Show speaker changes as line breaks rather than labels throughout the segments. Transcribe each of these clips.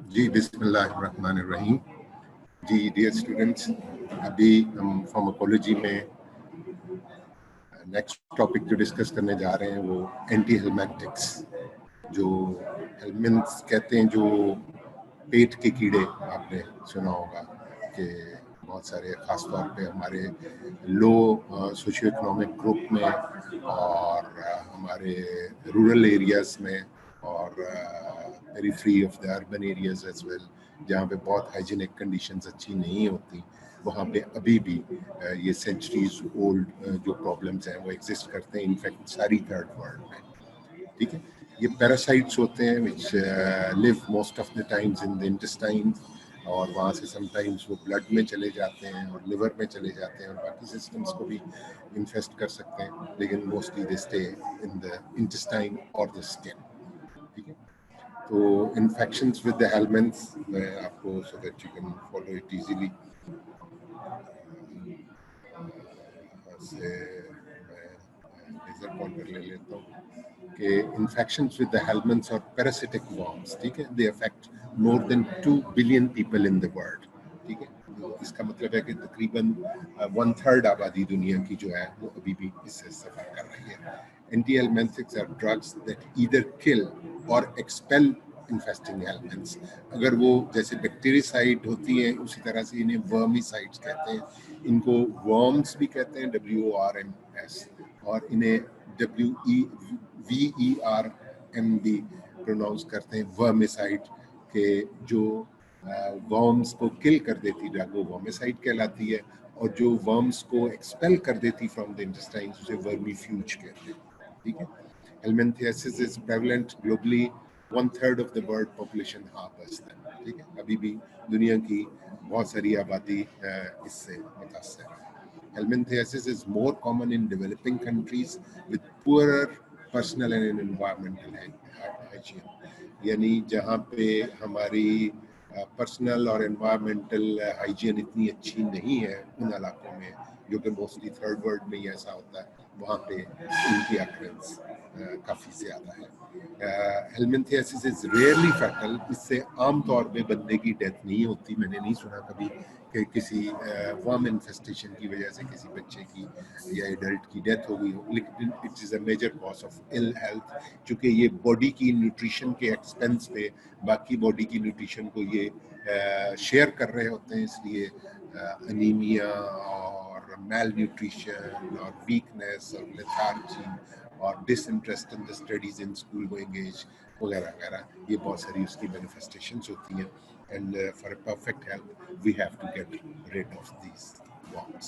जी, बिस्मिल्लाहिर्रहमानिर्रहीम। जी dear students, अभी हम फार्माकोलॉजी में नेक्स्ट टॉपिक जो डिस्कस करने जा रहे हैं वो एंटी हेलमिंथिक्स, जो हेलमिंथ्स कहते हैं, जो पेट के कीड़े। आपने सुना होगा कि बहुत सारे ख़ास तौर पे हमारे लो सोशियो इकोनॉमिक ग्रुप में और हमारे रूरल एरियाज़ में और periphery of the urban areas as well, जहाँ पे बहुत हाइजीनिक कंडीशंस अच्छी नहीं होती, वहाँ पे अभी भी ये सेंचुरीज ओल्ड जो प्रॉब्लम्स हैं वो एग्जिस्ट करते हैं, इनफैक्ट सारी थर्ड वर्ल्ड में। ठीक है, ये पैरासाइट्स होते हैं which live most of the times in the intestine, और वहाँ से समटाइम्स वो ब्लड में चले जाते हैं और लिवर में चले जाते हैं और बाकी सिस्टम्स को भी इन्फेस्ट कर सकते हैं, लेकिन mostly they stay in the intestine और द स्किन। ठीक है, तो इन्फेक्शंस विद द हेलमिंथ्स, मैं आपको so that you can follow it easily से मैं लेजर पॉइंटर ले लेता हूँ कि इन्फेक्शंस विद द हेलमिंथ्स और पैरासिटिक वॉर्म्स, ठीक है, they affect more than 2 billion people in the world. ठीक है, तो इसका मतलब है कि तकरीबन 1/3 आबादी दुनिया की जो है वो अभी भी इससे सफर कर रही है। Anti helminthics are drugs that either kill or expel infesting हेलमिंथ्स। अगर वो जैसे बैक्टीरियासाइड होती हैं, उसी तरह से इन्हें वर्मिसाइड्स कहते हैं। इनको वर्म्स भी कहते हैं, WORMS, और इन्हें WEVERM भी प्रोनाउंस करते हैं, वर्मिसाइड के। जो वर्म्स को किल कर देती ड्रग वो वर्मिसाइड कहलाती है, और जो वर्म्स को एक्सपेल कर देती फ्रॉम द इंटेस्टाइन उसे वर्मीफ्यूज कहते हैं। ठीक है, helminthiasis is prevalent globally, 1/3 of the world population harbors them. ठीक है, अभी भी दुनिया की बहुत सारी आबादी इससे मुतासर है। Helminthiasis is more common in developing countries with poorer personal and environmental hygiene, यानी जहाँ पे हमारी पर्सनल और एनवायरमेंटल हाइजीन इतनी अच्छी नहीं है, उन इलाकों में, जो कि मोस्टली थर्ड वर्ल्ड में ही ऐसा होता है, वहाँ पे इनकी अक्रेंस काफ़ी ज़्यादा है। हेलमिंथियासिस इज रेयरली फैटल, इससे आम तौर पे बंदे की डेथ नहीं होती। मैंने नहीं सुना कभी कि किसी वर्म इन्फेस्टेशन की वजह से किसी बच्चे की या एडल्ट की डेथ हो गई हो, लेकिन it is a major cause of ill health, चूँकि ये बॉडी की न्यूट्रिशन के एक्सपेंस पे बाकी बॉडी की न्यूट्रिशन को ये शेयर कर रहे होते हैं, इसलिए अनीमिया और मेल न्यूट्रिशन और वीकनेस और लेथार्जी और disinterest in the studies in school going age वगैरह वगैरह, ये बहुत सारी उसकी मैनिफेस्टेशंस होती हैं। And for a perfect health we have to get rid of these worms.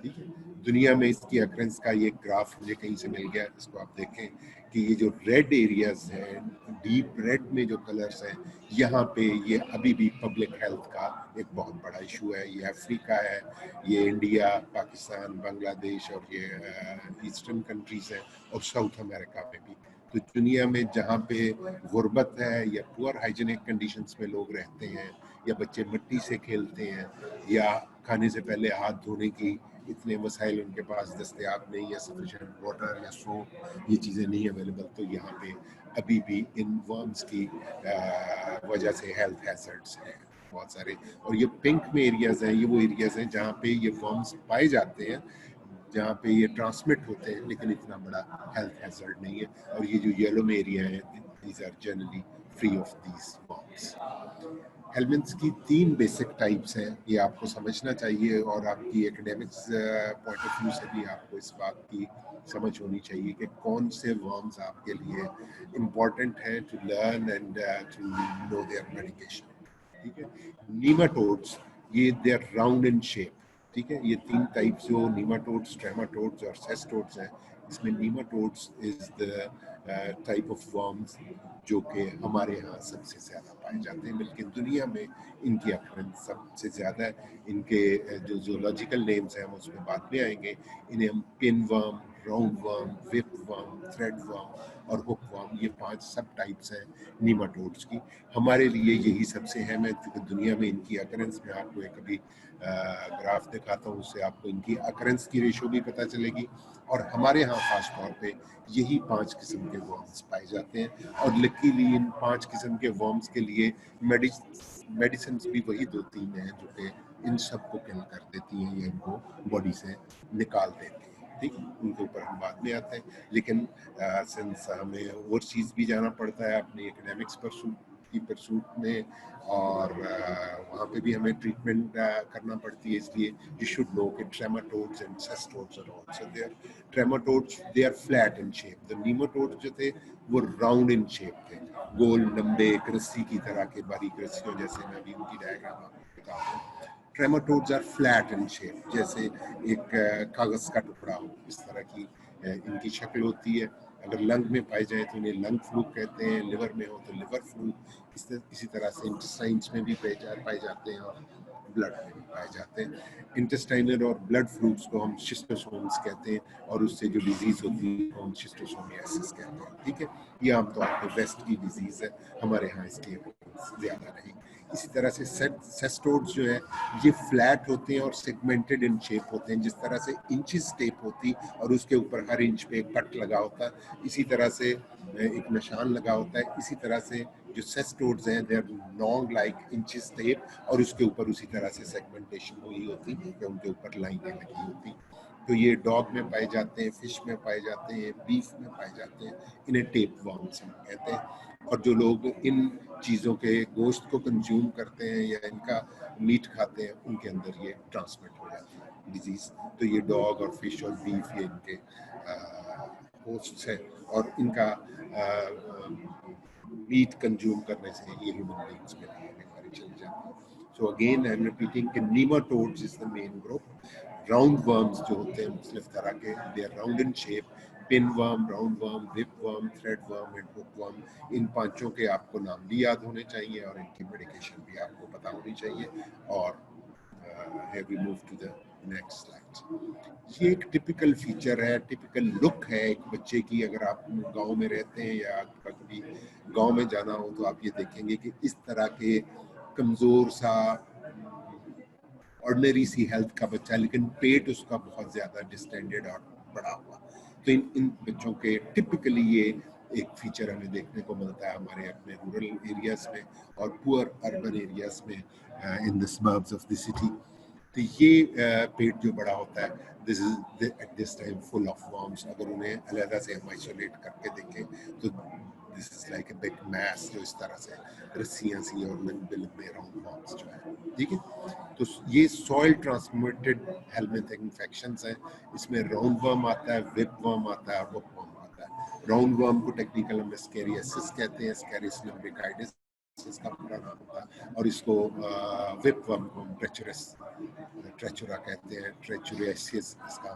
ठीक है, दुनिया में इसकी अक्रेंस का ये ग्राफ मुझे कहीं से मिल गया, इसको आप देखें कि ये जो रेड एरियाज हैं, डीप रेड में जो कलर्स हैं, यहाँ पे ये अभी भी पब्लिक हेल्थ का एक बहुत बड़ा इशू है। ये अफ्रीका है, ये इंडिया, पाकिस्तान, बांग्लादेश और ये ईस्टर्न कंट्रीज हैं, और साउथ अमेरिका में भी। तो दुनिया में जहाँ पे गुर्बत है या पुअर हाइजीनिक कंडीशंस में लोग रहते हैं, या बच्चे मिट्टी से खेलते हैं, या खाने से पहले हाथ धोने की इतने वसाइल उनके पास दस्तयाब नहीं है, सफिशेंट वाटर या सोप, ये चीज़ें नहीं अवेलेबल, तो यहाँ पे अभी भी इन वर्म्स की वजह से हेल्थ हैजर्ड्स हैं बहुत सारे। और ये पिंक में एरियाज हैं, ये वो एरियाज हैं जहाँ पे ये वर्म्स पाए जाते हैं, जहाँ पे ये ट्रांसमिट होते हैं, लेकिन इतना बड़ा हेल्थ हैजर्ड नहीं है। और ये जो येलो में एरिया है, these are generally free of these worms. Helminths की 3 बेसिक टाइप्स हैं, ये आपको समझना चाहिए, और आपकी एकेडमिक्स पॉइंट ऑफ व्यू से भी आपको इस बात की समझ होनी चाहिए कि कौन से वर्म्स आपके लिए इम्पॉर्टेंट है to learn and to know their medication. ठीक है, नीमाटोड्स, ये they are round in shape. ठीक है, ये 3 टाइप्स जो नीमाटोड्स, ट्रेमाटोड्स और सेस्टोड्स हैं, इसमें nematodes is the type of worms जो कि हमारे यहाँ सबसे ज़्यादा पाए जाते हैं, बल्कि दुनिया में इनकी अक्रेंस सबसे ज़्यादा है। इनके जो जूलॉजिकल नेम्स हैं हम उसमें बाद में आएंगे। इन्हें हम pin worm, round worm, whip worm, thread worm और हुक वर्म, ये 5 सब टाइप्स हैं नीमाटोड्स की। हमारे लिए यही सबसे अहम है क्योंकि दुनिया में इनकी अकरेंस, मैं आपको एक अभी ग्राफ दिखाता हूँ, उससे आपको इनकी अकरेंस की रेशो भी पता चलेगी। और हमारे यहाँ खास तौर पे यही 5 किस्म के वर्म्स पाए जाते हैं और लकीली इन 5 किस्म के वर्म्स के लिए मेडिसिन भी वही 2-3 हैं जो कि इन सबको किल कर देती हैं या इनको बॉडी से निकाल देती हैं। ठीक है, उनके ऊपर हम बाद में आते हैं, लेकिन सिंस हमें और चीज़ भी जाना पड़ता है अपनी एकेडमिक्स परसूट में, और वहाँ पे भी हमें ट्रीटमेंट करना पड़ती है, इसलिए यू शुड नो कि trematodes and cestodes are also there. Trematodes they are flat in shape, the nematodes जो थे वो राउंड इन शेप थे, गोल लंबे एक रस्सी की तरह के, बारीक रस्सियों जैसे। मैं अभी उनकी डायग्राम आपको बताता हूँ। ट्रेमाटोड्स आर फ्लैट इन शेप, जैसे एक कागज का टुकड़ा हो, इस तरह की इनकी शक्ल होती है। अगर लंग में पाए जाए तो इन्हें लंग फ्लूक कहते हैं, लिवर में हो तो लिवर फ्लूक, इसी तरह से इंटेस्टाइन्स में भी पाए जाते हैं और ब्लड में भी पाए जाते हैं। इंटेस्टाइनल और ब्लड फ्लूक्स को हम शिस्टोसोम्स कहते हैं और उससे जो डिजीज होती है हम शिस्टोसोमियासिस कहते हैं। ठीक है, ये आमतौर पर वेस्ट की डिजीज है, हमारे यहाँ इसकी ज्यादा नहीं। इसी तरह से सेस्टोड्स जो है ये फ्लैट होते हैं और सेगमेंटेड इन शेप होते हैं, जिस तरह से इंचेस टेप होती और उसके ऊपर हर इंच पे एक कट लगा होता है, इसी तरह से एक निशान लगा होता है। इसी तरह से जो सेस्टोड्स हैं they are long like inches tape और उसके ऊपर उसी तरह से सेगमेंटेशन हुई होती है, उनके ऊपर लाइनें लगी होती। तो ये डॉग में पाए जाते हैं, फिश में पाए जाते हैं, बीफ में पाए जाते हैं, इन्हें टेप वर्म्स हम कहते हैं। और जो लोग इन चीज़ों के गोश्त को कंज्यूम करते हैं या इनका मीट खाते हैं उनके अंदर ये ट्रांसमिट हो जाती है डिजीज। तो ये डॉग और फिश और बीफ ये इनके होस्ट्स है और इनका मीट कंज्यूम करने से ये ह्यूमन बींग्स में भी बीमारी चल जाती है। So again I am repeating कि nematodes is the main group. Round worms जो होते हैं मुख्तलिफ तरह के, they are round in shape, pin worm, round worm, whip worm, thread worm and hook worm. इन पांचों के आपको नाम भी याद होने चाहिए और इनकी मेडिकेशन भी आपको पता होनी चाहिए। और here we move to the next slide। ये एक टिपिकल फीचर है, टिपिकल लुक है एक बच्चे की। अगर आप गांव में रहते हैं या कभी गांव में जाना हो तो आप ये देखेंगे कि इस तरह के कमजोर सा ऑर्डिनरी सी हेल्थ का बच्चा, लेकिन पेट उसका बहुत ज्यादा डिस्टेंडेड और बड़ा हुआ। तो इन बच्चों के टिपिकली ये एक फीचर हमें देखने को मिलता है हमारे अपने रूरल एरियाज में और पुअर अर्बन एरियाज में in the suburbs of the city. तो ये पेट जो बड़ा होता है, this is at this time full of worms. अगर उन्हें अलग से हम आइसोलेट करके देखें तो this is like a big mess, जो इस तरह से रस्सियां सी और लंबे लंबे राउंड वर्म्स जो है। ठीक है, तो ये सॉइल ट्रांसमिटेड हेलमिंथ इन्फेक्शंस हैं। इसमें राउंड वर्म आता है, विप वर्म आता है और हुक वर्म आता है। राउंड वर्म को टेक्निकल में स्केरियासिस कहते हैं, स्केरिस लम्ब्रिकाइडिस इसका पूरा नाम होता है, और इसको विप वर्म को ट्रेचुरा कहते हैं, ट्रेचुरियासिस इसका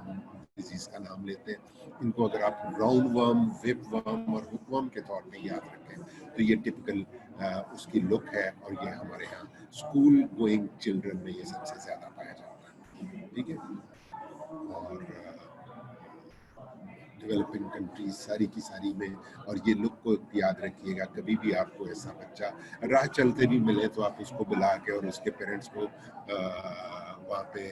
डिजीज का नाम लेते हैं। इनको अगर आप राउंड वर्म, विप वर्म और हुक वर्म के तौर पे याद रखें तो ये टिपिकल उसकी लुक है। और ये हमारे यहाँ स्कूल गोइंग चिल्ड्रन में ये सबसे ज्यादा पाया जाता है। ठीक है, और डेवलपिंग कंट्रीज सारी की सारी में। और ये लुक को याद रखिएगा, कभी भी आपको ऐसा बच्चा राह चलते भी मिले तो आप उसको बुला के और उसके पेरेंट्स को वहाँ पे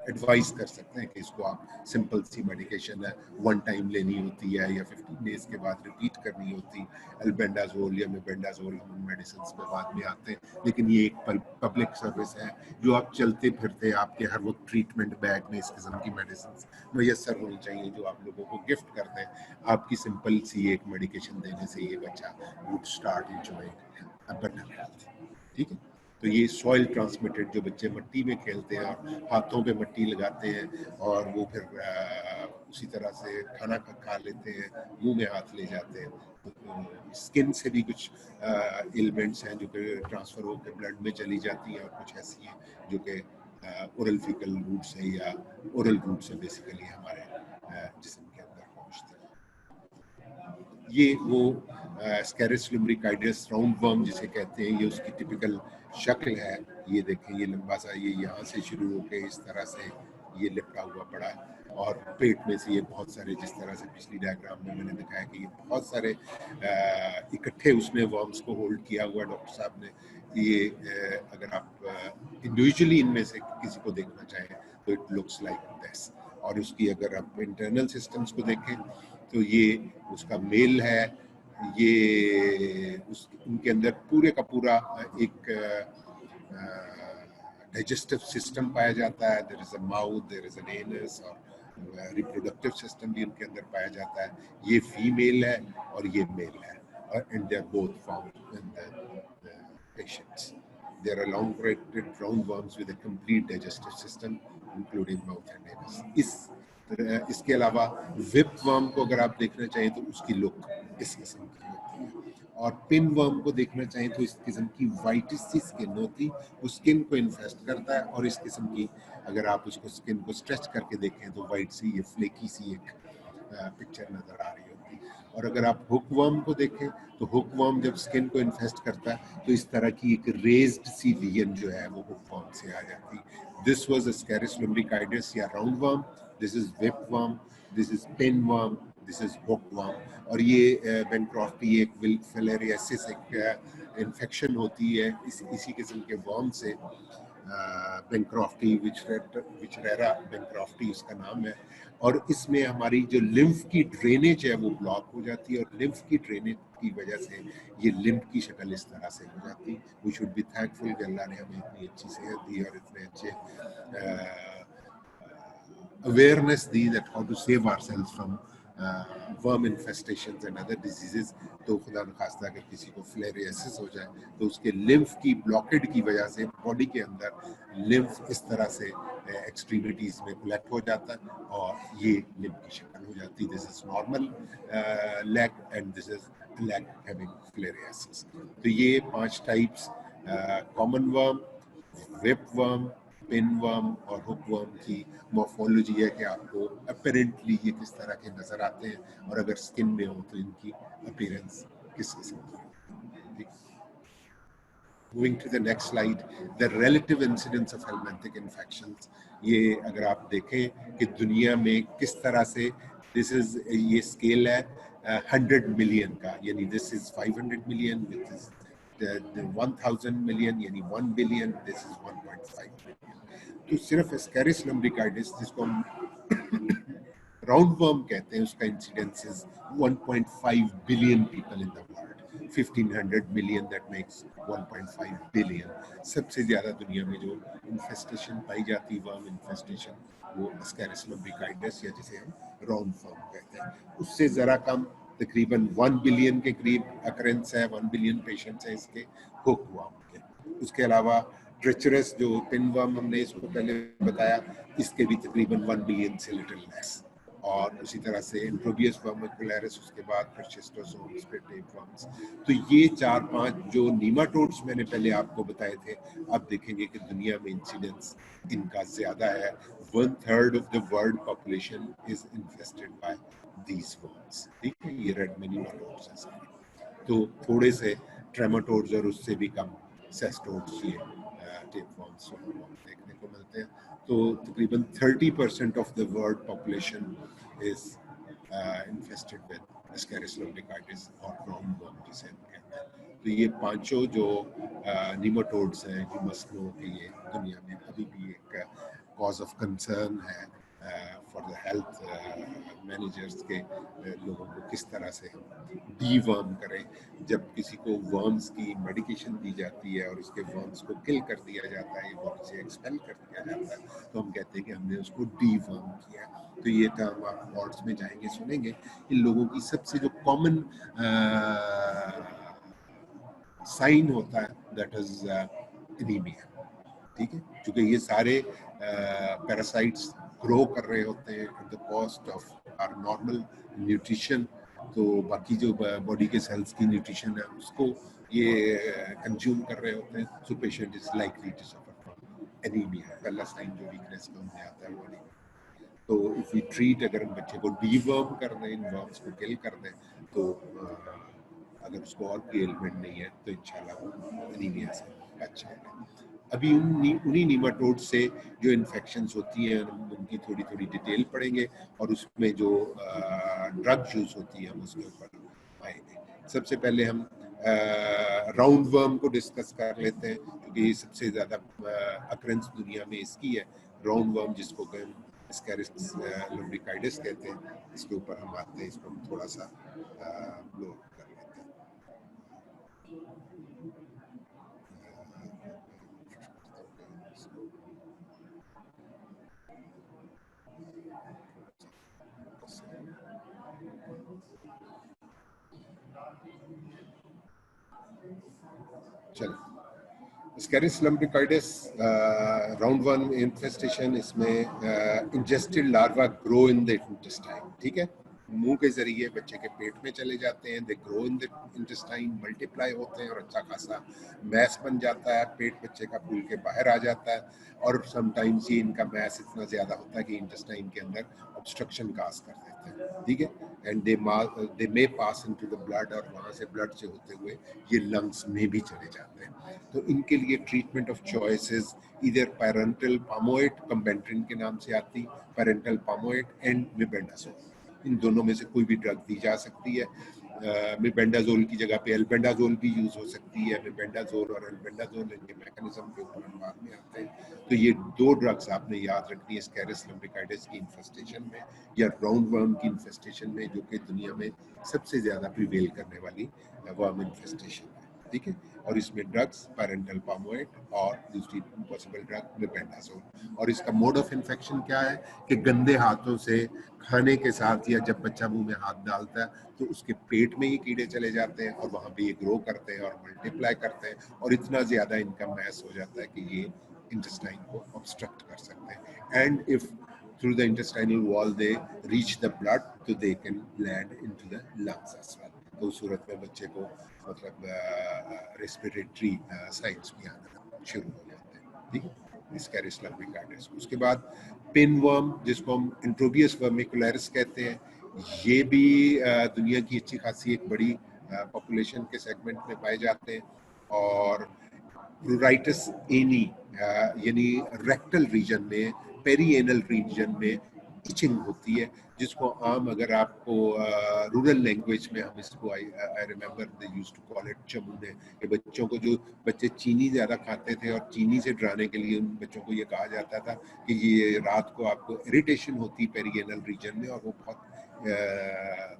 एडवाइस कर सकते हैं कि इसको आप सिंपल सी मेडिकेशन है, वन टाइम लेनी होती है या 15 डेज के बाद रिपीट करनी होती है। अल्बेंडाजोल या मेबेंडाजोल हम मेडिसिन में बाद में आते हैं, लेकिन ये एक पब्लिक सर्विस है जो आप चलते फिरते आपके हर वक्त ट्रीटमेंट बैग में इस किस्म की मेडिसिन मैसर होनी चाहिए जो आप लोगों को गिफ्ट करते हैं। आपकी सिंपल सी एक मेडिकेशन देने से ये बच्चा would start enjoying a better health. ठीक है, तो ये सॉइल ट्रांसमिटेड, जो बच्चे मिट्टी में खेलते हैं और हाथों पे मिट्टी लगाते हैं और वो फिर उसी तरह से खाना खा लेते हैं, मुंह में हाथ ले जाते हैं, तो स्किन से भी कुछ एलिमेंट्स हैं जो कि ट्रांसफर होकर ब्लड में चली जाती हैं और कुछ ऐसी हैं जो कि ओरल फीकल रूट से या ओरल रूट से बेसिकली हमारे जिस्म के अंदर पहुंचती है। ये वो स्केरिस लुम्ब्रिकाइडिस राउंड वर्म जिसे कहते हैं, ये उसकी टिपिकल शक्ल है। ये देखें, ये लंबा सा, ये यहाँ से शुरू होकर इस तरह से ये लिपटा हुआ पड़ा है और पेट में से ये बहुत सारे, जिस तरह से पिछली डायग्राम में मैंने दिखाया कि ये बहुत सारे इकट्ठे उसने वर्म्स को होल्ड किया हुआ डॉक्टर साहब ने। ये अगर आप इंडिविजुअली इनमें से किसी को देखना चाहें तो इट लुक्स लाइक दिस। और उसकी अगर आप इंटरनल सिस्टम्स को देखें तो ये उसका मेल है, ये उनके अंदर पूरे का पूरा एक डाइजेस्टिव सिस्टम पाया जाता है। There is a mouth, there is an anus, और रिप्रोडक्टिव सिस्टम भी उनके अंदर पाया जाता है। ये फीमेल है और ये मेल है, and they are both found in the patients. They are elongated roundworms with a complete digestive system, including mouth and anus. इसके अलावा विप वर्म को अगर आप देखना चाहें तो उसकी लुक इस किस्म की होती है, और पिन वर्म को देखना चाहें तो इस किस्म की वाइटिश सी स्किन होती, वो स्किन को इन्फेस्ट करता है, और इस किस्म की अगर आप उसको स्किन को स्ट्रेच करके देखें तो वाइट सी ये फ्लेकी सी एक पिक्चर नजर आ रही होती। और अगर आप हुक वर्म को देखें तो हुक वर्म जब स्किन को इन्फेस्ट करता है तो इस तरह की एक रेज्ड सी लीजन जो है वो हुक वर्म से आ जाती। दिस वाज एस्केरिस लुम्ब्रिकाइडिस या round worm, this is whip worm, this is pin worm, this is hook worm. और ये बेंक्रोफ्टी एक फिलेरियासिस एक इन्फेक्शन होती है इसी किस्म के वर्म से। बेंक्रोफ्टी विचरेरा बेंक्रोफ्टी उसका नाम है, और इसमें हमारी जो लिम्फ की ड्रेनेज है वो ब्लॉक हो जाती है, और लिम्फ की ड्रेनेज की वजह से ये लिम्फ की शक्ल इस तरह से हो जाती। वी शुड बी थैंकफुल कि अल्लाह ने हमें इतनी अच्छी सेहत दी और इतने अच्छे awareness the that how to save ourselves from worm infestations and other diseases। तो खुदा न खास्ता अगर किसी को फिलेरियासिस हो जाए तो उसके लिम्फ की ब्लॉकेड की वजह से बॉडी के अंदर लिम्फ इस तरह से एक्सट्रीमिटीज में कलेक्ट हो जाता है और ये लिम्फ की शक्ल हो जाती है। This is normal leg and this is leg having filariasis. तो ये 5 types common worm, whip worm, pin worm और हुक वर्म की मॉर्फोलॉजी है कि आपको अपेरेंटली ये किस तरह के नजर आते हैं, और अगर स्किन में हो तो इनकी अपीयरेंस किस किस्म की है। Moving to the next slide, the relative incidence of helminthic infections। ये अगर आप देखें कि दुनिया में किस तरह से this is ये स्केल है 100 मिलियन का, यानी this is 500 million, this is the 1000 million यानी 1 बिलियन, this is 1.5 बिलियन। तो सिर्फ एस्केरिस लम्ब्रिकाइडिस जिसको हम राउंड वर्म कहते हैं उसका incidence is 1.5 billion people in the world. 1500 million that makes 1.5 billion. सबसे ज्यादा दुनिया में जो इन्फेस्टेशन पाई जाती वर्म इन्फेस्टेशन वो एस्केरिस लम्ब्रिकाइडिस या जिसे हम राउंड वर्म कहते हैं, उससे जरा कम तकरीबन 1 बिलियन के करीब अकरेंस है, 1 बिलियन पेशेंट्स हैं इसके हुक वर्म के। उसके अलावा ट्रेचरस जो पिन वर्म हमने इसको पहले बताया, इसके भी तकरीबन 1 बिलियन से लिटिल लेस। और उसी तरह से इंट्रोबियस वर्मिकुलरिस, उसके बाद फिर शिस्टोसोम्स, फिर टेपवर्म्स। तो ये 4-5 जो नीमाटोड्स मैंने पहले आपको बताए थे, आप देखेंगे कि दुनिया में इंसिडेंस इनका ज्यादा है। 1/3 of the world population is infested by these worms. ठीक है, ये रेड में नीमाटोड्स हैं। तो थोड़े से ट्रेमाटोड्स और उससे भी कम सेस्टोड्स ये टेपवर्म्स देखने को मिलते हैं। तो तकरीबन 30% of the world population is infested with ascaris lumbricoides or round worm जिसे हम कहते हैं। तो ये पांचों जो नीमाटोड्स हैं, यू मस्ट नो कि ये दुनिया में अभी भी एक कॉज ऑफ कंसर्न है फॉर द हेल्थ मैनेजर्स के लोगों को किस तरह से हम डीवर्म करें। जब किसी को वर्म्स की मेडिकेशन दी जाती है और उसके वर्म्स को किल कर दिया जाता है, बॉडी से एक्सपेल कर दिया जाता है, तो हम कहते हैं कि हमने उसको डीवर्म किया। तो ये टर्म आप वार्ड्स में जाएंगे सुनेंगे। इन लोगों की सबसे जो कॉमन साइन होता है दैट इज एनीमिया। ठीक है, क्योंकि ये सारे पैरासाइट्स ग्रो कर रहे होते हैं at the cost of our normal nutrition. तो बाकी जो बॉडी के सेल्स की न्यूट्रिशन है उसको ये कंज्यूम कर रहे होते हैं। So patient is likely to suffer from anaemia. पहला साइन जो वीकनेस का उनमें आता है बॉडी में। तो इफ वी ट्रीट, अगर हम बच्चे को डीवर्म कर दें, इन वर्म्स को किल कर दें, तो अगर उसको और कोई एलिमेंट नहीं है तो इंशाल्लाह वो एनीमिया से बच जाएगा। अभी उन्हीं नीमाटोड से जो इन्फेक्शंस होती हैं उनकी थोड़ी थोड़ी डिटेल पढ़ेंगे और उसमें जो ड्रग यूज होती है हम उसके ऊपर आएंगे। सबसे पहले हम राउंड वर्म को डिस्कस कर लेते हैं क्योंकि सबसे ज़्यादा अक्रेंस दुनिया में इसकी है। राउंड वर्म जिसको हम एस्केरिस लम्ब्रिकाइडिस कहते हैं, इसके ऊपर हम आते हैं, इसको हम थोड़ा सा लो कर लेते हैं। चलो, एस्केरिस लम्ब्रिकाइडिस राउंड वर्म इन्फेस्टेशन, इसमें ingested larva grow in the intestine, ठीक है, मुंह के जरिए बच्चे के पेट में चले जाते हैं, they grow in the intestine, multiply होते हैं और अच्छा खासा मैस बन जाता है, पेट बच्चे का फूल के बाहर आ जाता है और समटाइम्स ये इनका मैस इतना ज़्यादा होता है कि इंटेस्टाइन के अंदर ऑब्स्ट्रक्शन काज कर देते हैं, ठीक है, and they may pass into the blood, और वहाँ से ब्लड से होते हुए ये लंग्स में भी चले जाते हैं। तो इनके लिए ट्रीटमेंट ऑफ चॉइसेस इधर पैरेंटल पामोएट, कम्बेंट्रिन के नाम से आती, पैरेंटल पामोएट एंड मेबेंडाजोल, इन दोनों में से कोई भी ड्रग दी जा सकती है। मेबेंडाजोल की जगह पे एल्बेंडाजोल भी यूज हो सकती है। मेबेंडाजोल और एल्बेंडाजोल के मैकेनिज्म के ऊपर हम बाद में आते हैं। तो ये दो ड्रग्स आपने याद रखनी है एस्केरिस लम्ब्रिकाइडिस की इन्फेस्टेशन में या राउंड वर्म की इन्फेस्टेशन में, जो कि दुनिया में सबसे ज्यादा प्रिवेल करने वाली वर्म इन्फेस्टेशन है, ठीक है। और इसमें ड्रग्स पैरेंटल पामोएट और दूसरी पॉसिबल ड्रग मेबेंडाजोल। और इसका मोड ऑफ इन्फेक्शन क्या है कि गंदे हाथों से खाने के साथ या जब बच्चा मुंह में हाथ डालता है तो उसके पेट में ही कीड़े चले जाते हैं और वहां पे ये ग्रो करते हैं और मल्टीप्लाई करते हैं और इतना ज्यादा इनका मैस हो जाता है कि ये इंटेस्टाइन को ऑब्स्ट्रक्ट कर सकते हैं। And if through the intestinal wall they reach the blood, so they can land into the lungs as well. तो उस सूरत में बच्चे को मतलब रेस्पिरेटरी साइंस भी आना शुरू हो जाते हैं, ठीक है, एस्केरिस लम्ब्रिकाइडिस। उसके बाद पिन वर्म, जिसको हम इंट्रोबियस वर्मिकुलरिस कहते हैं, ये भी दुनिया की अच्छी खासी एक बड़ी पॉपुलेशन के सेगमेंट में पाए जाते हैं। और प्लूराइटिस एनी यानी रेक्टल रीजन में, पेरीएनल रीजन में इचिंग होती है, जिसको आम अगर आपको रूरल लैंग्वेज में हम इसको I remember they used to call it चमूने। ये बच्चों को, जो बच्चे चीनी ज़्यादा खाते थे और चीनी से डराने के लिए उन बच्चों को ये कहा जाता था कि ये रात को आपको इरिटेशन होती पेरिएनल रीजन में और वो बहुत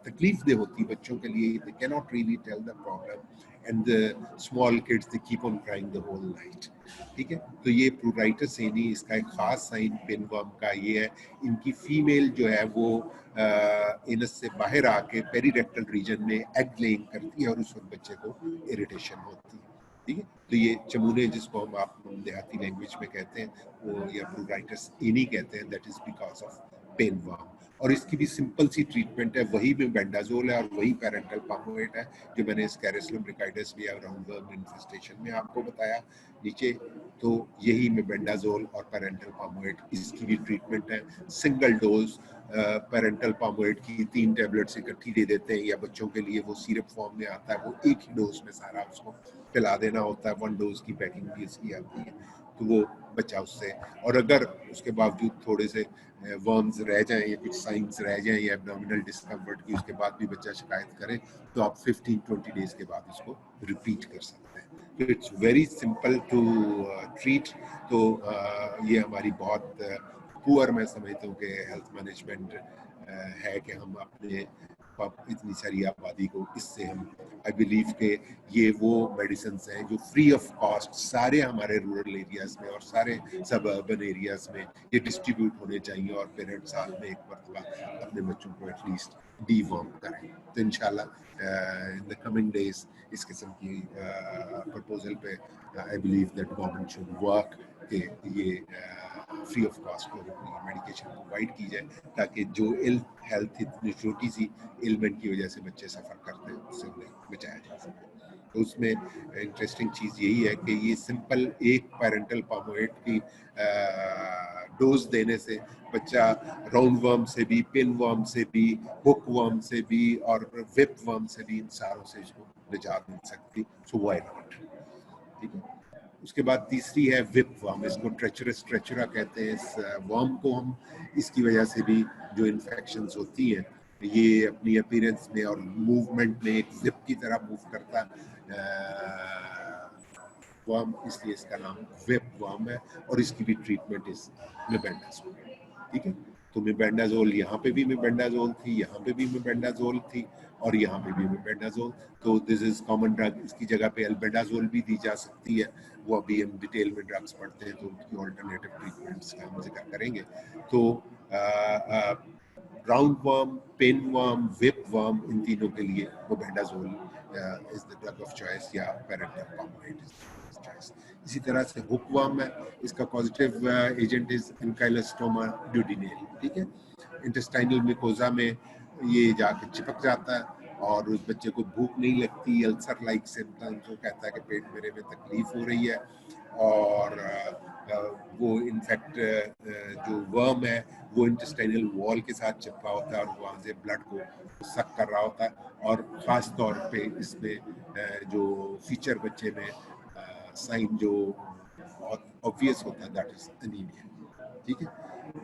तकलीफ दे होती बच्चों के लिए, they can not really tell the problem and the small kids they keep on crying the whole night, ठीक है। तो ये प्लूराइटिस एनी, इसका एक खास साइन पिनवर्म का ये है, इनकी फीमेल जो है वो एनस से बाहर आके पेरीरेक्टल रीजन में एग लेइंग करती है और उस वक्त बच्चे को इरिटेशन होती है, ठीक है। तो ये चमूने, जिसको हम आप देहाती लैंग्वेज में कहते हैं, वो या प्लूराइटिस एनी कहते हैं, that is because of pinworm. और इसकी भी सिंपल सी ट्रीटमेंट है, वही मेबेंडाजोल है और वही पैरेंटल पामोएट है जो मैंने एस्केरिस लम्ब्रिकाइडिस या राउंड वर्म इन्फेस्टेशन में आपको बताया नीचे। तो यही मेबेंडाजोल और पैरेंटल पामोएट, इसकी भी ट्रीटमेंट है। सिंगल डोज पैरेंटल पामोएट की 3 टैबलेट्स इकट्ठी दे देते हैं, या बच्चों के लिए वो सिरप फॉर्म में आता है, वो एक ही डोज में सारा उसको पिला देना होता है। 1 डोज की पैकिंग भी इसकी आती है, तो वो बच्चा उससे, और अगर उसके बावजूद थोड़े से वर्म्स रह जाएं या कुछ साइंस रह जाएं या एब्डोमिनल डिस्कम्फर्ट की, उसके बाद भी बच्चा शिकायत करे, तो आप 15-20 डेज के बाद उसको रिपीट कर सकते हैं। तो it's very simple to treat. तो ये हमारी बहुत पुअर मैं समझता हूँ कि हेल्थ मैनेजमेंट है कि हम अपने इतनी सारी आबादी को इससे हम, आई बिलीव के ये वो मेडिसिन हैं जो फ्री ऑफ कॉस्ट सारे हमारे रूरल एरियाज में और सारे सब अर्बन एरियाज में ये डिस्ट्रीब्यूट होने चाहिए, और पेरेंट्स साल में एक मरतबा अपने बच्चों को एटलीस्ट डीवॉर्म करें। तो इंशाल्लाह इन द कमिंग डेज इस किस्म की प्रपोजल पे I believe that government should work कि ये free of cost medication provide की जाए, ताकि जो इल हेल्थ इतनी छोटी सी एलिमेंट की वजह से बच्चे सफ़र करते हैं उससे उन्हें बचाया जा सके। तो उसमें इंटरेस्टिंग चीज़ यही है कि ये सिंपल एक पैरेंटल पामोएट की डोज देने से बच्चा राउंड वर्म से भी, पिन वर्म से भी, हुक वर्म से भी और विप वर्म से भी, इन सारों से इसको निजात मिल सकती। सो व्हाई नॉट, ठीक है। उसके बाद तीसरी है विप वर्म, इसको ट्रेचरस ट्रेचरा कहते हैं। इस वर्म को हम इसकी वजह से भी जो इन्फेक्शंस होती हैं, ये अपनी अपीयरेंस में और मूवमेंट में एक जिप की तरह मूव करता वर्म, इसलिए इसका नाम विप वर्म है। और इसकी भी ट्रीटमेंट इस मेबेंडाजोल, ठीक है। तो मेबेंडाजोल, यहाँ पे भी मेबेंडाजोल थी, यहाँ पे भी मेबेंडाजोल थी, और यहाँ पे भी मेबेंडाजोल। तो दिस इज कॉमन ड्रग। इसकी जगह पे अल्बेंडाजोल भी दी जा सकती है। वो अभी हम डिटेल में ड्रग्स पढ़ते हैं तो उनकी ऑल्टरनेटिव ट्रीटमेंट्स का हम जिक्र करेंगे। तो round worm, pin worm, whip worm, इन तीनों के लिए mebendazole is the drug of choice या पैरेंटल पामोएट इज चॉइस। इसी तरह से हुक वर्म है, इसका causative agent is ancylostoma duodenale, ठीक है। इंटेस्टाइनल मिकोजा में ये जाके चिपक जाता है और उस बच्चे को भूख नहीं लगती, अल्सर लाइक सिम्टम्स, वो कहता है कि पेट मेरे में तकलीफ हो रही है। और वो इनफैक्ट जो वर्म है वो इंटेस्टाइनल वॉल के साथ चिपका होता है और वहाँ से ब्लड को सक कर रहा होता है। और ख़ास तौर पे इसमें जो फीचर बच्चे में साइन जो बहुत ऑब्वियस होता है, दैट इज एनीमिया, ठीक है।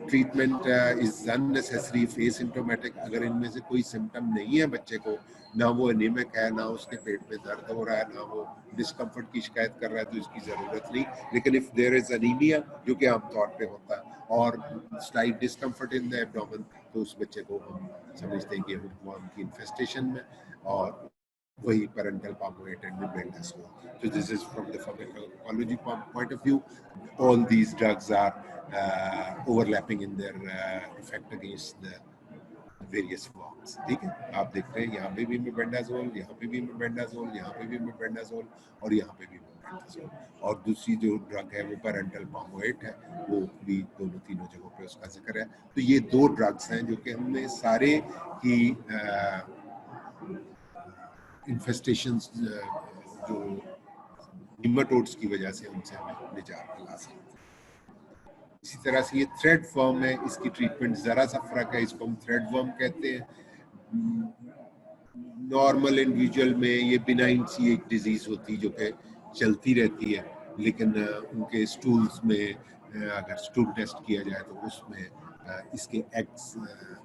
Treatment is unnecessary face symptomatic. अगर इनमें से कोई सिम्टम नहीं है बच्चे को, ना वो एनीमिक है, ना उसके पेट में दर्द हो रहा है, ना वो डिस्कम्फर्ट की शिकायत कर रहा है, तो इसकी ज़रूरत नहीं। लेकिन इफ़ देयर इज अनीमिया, जो कि आमतौर पे होता है, और slight discomfort in the abdomen, तो उस बच्चे को हम समझते हैं कि हुकवर्म की इन्फेस्टेशन में, और वही parental palmoate and mebendazool. So this is from the pharmacology point of view. All these drugs are overlapping in their effect against the various forms, ठीक है। आप देख रहे हैं यहाँ पे भी मेबेंडाजोल, यहाँ पे भी मेबेंडाजोल, यहाँ पे भी मेबेंडाजोल, और यहाँ पे भी मेबेंडाजोल। और दूसरी जो ड्रग है वो पैरेंटल पामोएट है, वो भी दोनों तीनों जगहों पे उसका जिक्र है। तो ये दो ड्रग्स हैं जो कि हमने सारे की इन्फेस्टेशंस जो निमेटोड्स की वजह से उनसे हमें निजात दिला सकते हैं। इसी तरह से ये थ्रेड वर्म है, इसकी ट्रीटमेंट जरा सा फर्क है, इसको हम थ्रेड वर्म कहते हैं। नॉर्मल इंडिविजुअल में ये बिनाइन सी एक डिजीज होती है जो कि चलती रहती है, लेकिन उनके स्टूल्स में अगर स्टूल टेस्ट किया जाए तो उसमें इसके एग्स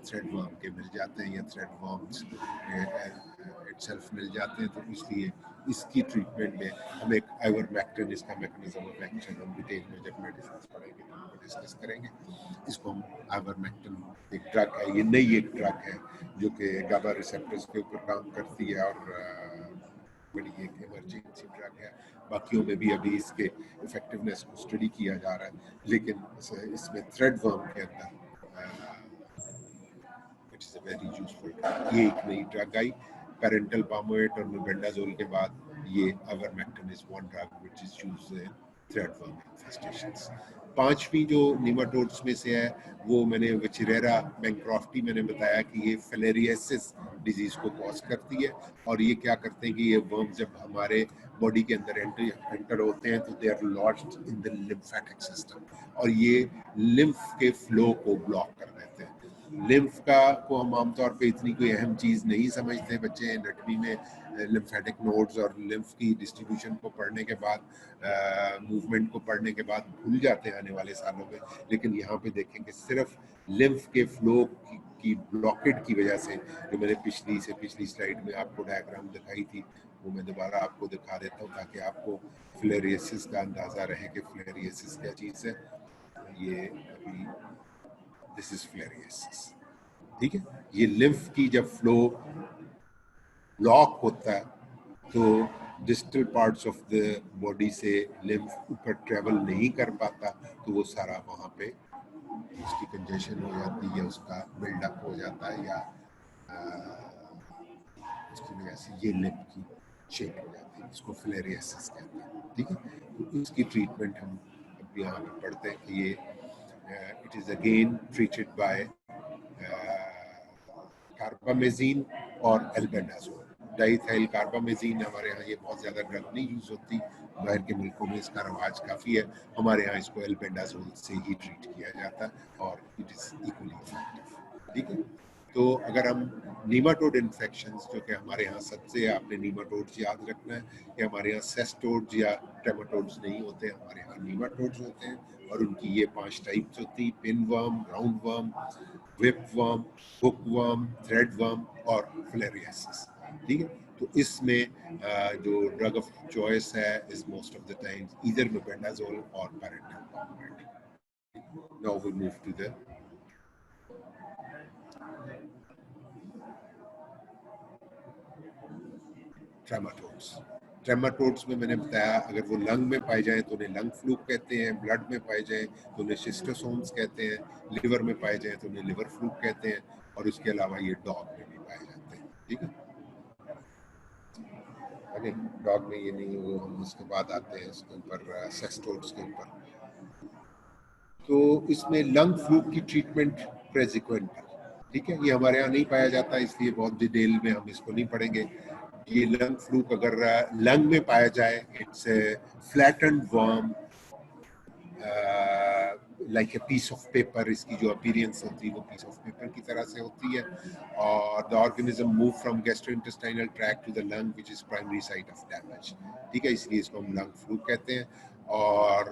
थ्रेड वर्म के मिल जाते हैं, या थ्रेड वर्म्स इटसेल्फ मिल जाते हैं। तो इसलिए इसकी ट्रीटमेंट में हम एक आइवरमेक्टिन, इसका मैकेनिज्म ऑफ एक्शन हम डिटेल में जब मेडिसिन पढ़ेंगे तो डिस्कस करेंगे। इसको हम आइवरमेक्टिन एक ड्रग है, ये नई एक ड्रग है जो कि गाबा रिसेप्टर्स के ऊपर काम करती है और बड़ी एक इमरजेंसी ड्रग है। बाकियों में भी अभी इसके इफेक्टिवनेस को स्टडी किया जा रहा है, लेकिन इसमें थ्रेड वर्म के अंदर it is a very useful drug. ये एक नई ड्रग आई पैरेंटल पामोएट और मेबेंडाजोल के बाद, ये ivermectin is one drug which is used in thread worm infestations. पांचवी जो निमाटोड्स में से है वो मैंने विचरेरा बैंक्रॉफ्टी मैंने बताया कि ये फिलेरियासिस डिजीज को कॉज करती है। और ये क्या करते हैं कि ये वर्म जब हमारे बॉडी के अंदर एंटर होते हैं तो they are lodged in the lymphatic system, और ये लिम्फ के फ्लो को ब्लॉक कर देते हैं। लिम्फ का को हम आमतौर पे इतनी कोई अहम चीज़ नहीं समझते, बच्चे एनाटॉमी में लिम्फेटिक नोड्स और लिम्फ की डिस्ट्रीब्यूशन को पढ़ने के बाद, मूवमेंट को पढ़ने के बाद भूल जाते हैं आने वाले सालों में। लेकिन यहाँ पे देखें कि सिर्फ लिम्फ के फ्लो की ब्लॉकेट की वजह से, जो मैंने पिछली स्लाइड में आपको डायग्राम दिखाई थी, वो मैं दोबारा आपको दिखा देता हूँ ताकि आपको फिलेरियसिस का अंदाज़ा रहे कि फिलेरियसिस क्या चीज़ है। ये अभी दिस इज फिलेरियसिस, ठीक है। ये लिम्फ की जब फ्लो ब्लॉक होता है तो distal parts of the body से लिम्फ ऊपर ट्रेवल नहीं कर पाता, तो वो सारा वहाँ पे उसकी कंजेशन हो जाती है, उसका बिल्डअप हो जाता है, या उसकी वजह से ये लिम्फ की शेप हो जाती है, इसको फिलेरियसिस कहते हैं, ठीक है। तो इसकी ट्रीटमेंट हम अब यहाँ पे पढ़ते हैं कि ये it is again treated by कार्बामेजिन और एल्बेंडाजोल। डाइथाइल कार्बामेजिन हमारे यहाँ ये बहुत ज़्यादा ड्रग नहीं यूज़ होती, बाहर के मुल्कों में इसका रवाज काफ़ी है। हमारे यहाँ इसको एल्बेंडाजोल से ही ट्रीट किया जाता है और इट इज़ इक्वली इफेक्टिव, ठीक है। तो अगर हम नीमाटोड इन्फेक्शंस, जो कि हमारे यहाँ सबसे, आपने नीमाटोड्स याद रखना है कि हमारे यहाँ सेस्टोड्स या ट्रेमाटोड्स नहीं होते, हमारे यहाँ नीमाटोड्स होते हैं और उनकी ये 5 टाइप्स होती हैं: pin worm, round worm, whip worm, hookworm, threadworm और filariasis। ठीक है, तो इसमें जो ड्रग ऑफ चॉइस है is most of the times either mebendazole or paracetamol. Now we move to the trematodes. Trematodes में मैंने बताया अगर वो लंग में पाए जाएं तो उन्हें लंग फ्लूक कहते हैं, ब्लड में पाए जाएं तो उन्हें शिस्टोसोम्स कहते हैं, लिवर में पाए जाएं तो उन्हें लिवर फ्लूक कहते हैं, और उसके अलावा ये डॉग में भी पाए जाते हैं। ठीक है, अरे डॉग में ये नहीं, वो हम उसके बाद आते हैं इसके ऊपर, सेस्टोड्स के ऊपर। तो इसमें लंग फ्लूक की ट्रीटमेंट प्रेसिक्वेंटल, ठीक है, ये हमारे यहाँ नहीं पाया जाता, इसलिए बहुत डिटेल में हम इसको नहीं पढ़ेंगे। ये लंग फ्लूक अगर लंग में पाया जाए, it's a flattened worm like a piece of paper. इसकी जो अपीयरेंस होती है वो पीस ऑफ पेपर की तरह से होती है, और the organism move from gastrointestinal tract to the lung which is primary site of damage. ठीक है, इसलिए इसको हम लंग फ्लूक कहते हैं। और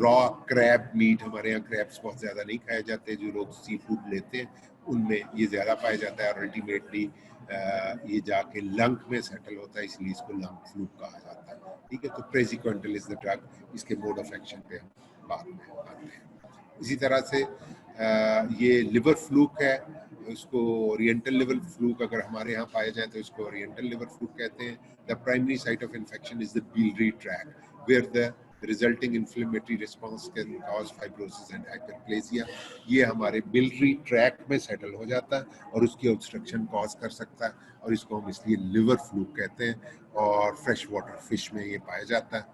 रॉ क्रैब मीट, हमारे यहाँ क्रैब्स बहुत ज़्यादा नहीं खाए जाते, जो लोग सी फूड लेते हैं उनमें ये ज़्यादा पाया जाता है, और अल्टीमेटली ये जाके लंग में सेटल होता है, इसलिए इसको लंग फ्लूक कहा जाता है। ठीक है, तो प्रेसिक्वेंटल इज द ड्रग, इसके मोड ऑफ एक्शन पे हम बाद में आते हैं। इसी तरह से ये लिवर फ्लूक है, उसको ओरिएंटल लिवर फ्लूक अगर हमारे यहाँ पाए जाए तो इसको ओरिएंटल लिवर फ्लूक कहते हैं। The primary site of infection is the biliary tract where the resulting inflammatory response can cause fibrosis and hyperplasia. ये हमारे बिलियरी ट्रैक्ट में सेटल हो जाता है और उसकी ऑब्स्ट्रक्शन कॉज कर सकता है, और इसको हम इसलिए लिवर फ्लूक कहते हैं। और फ्रेश वाटर फिश में ये पाया जाता है,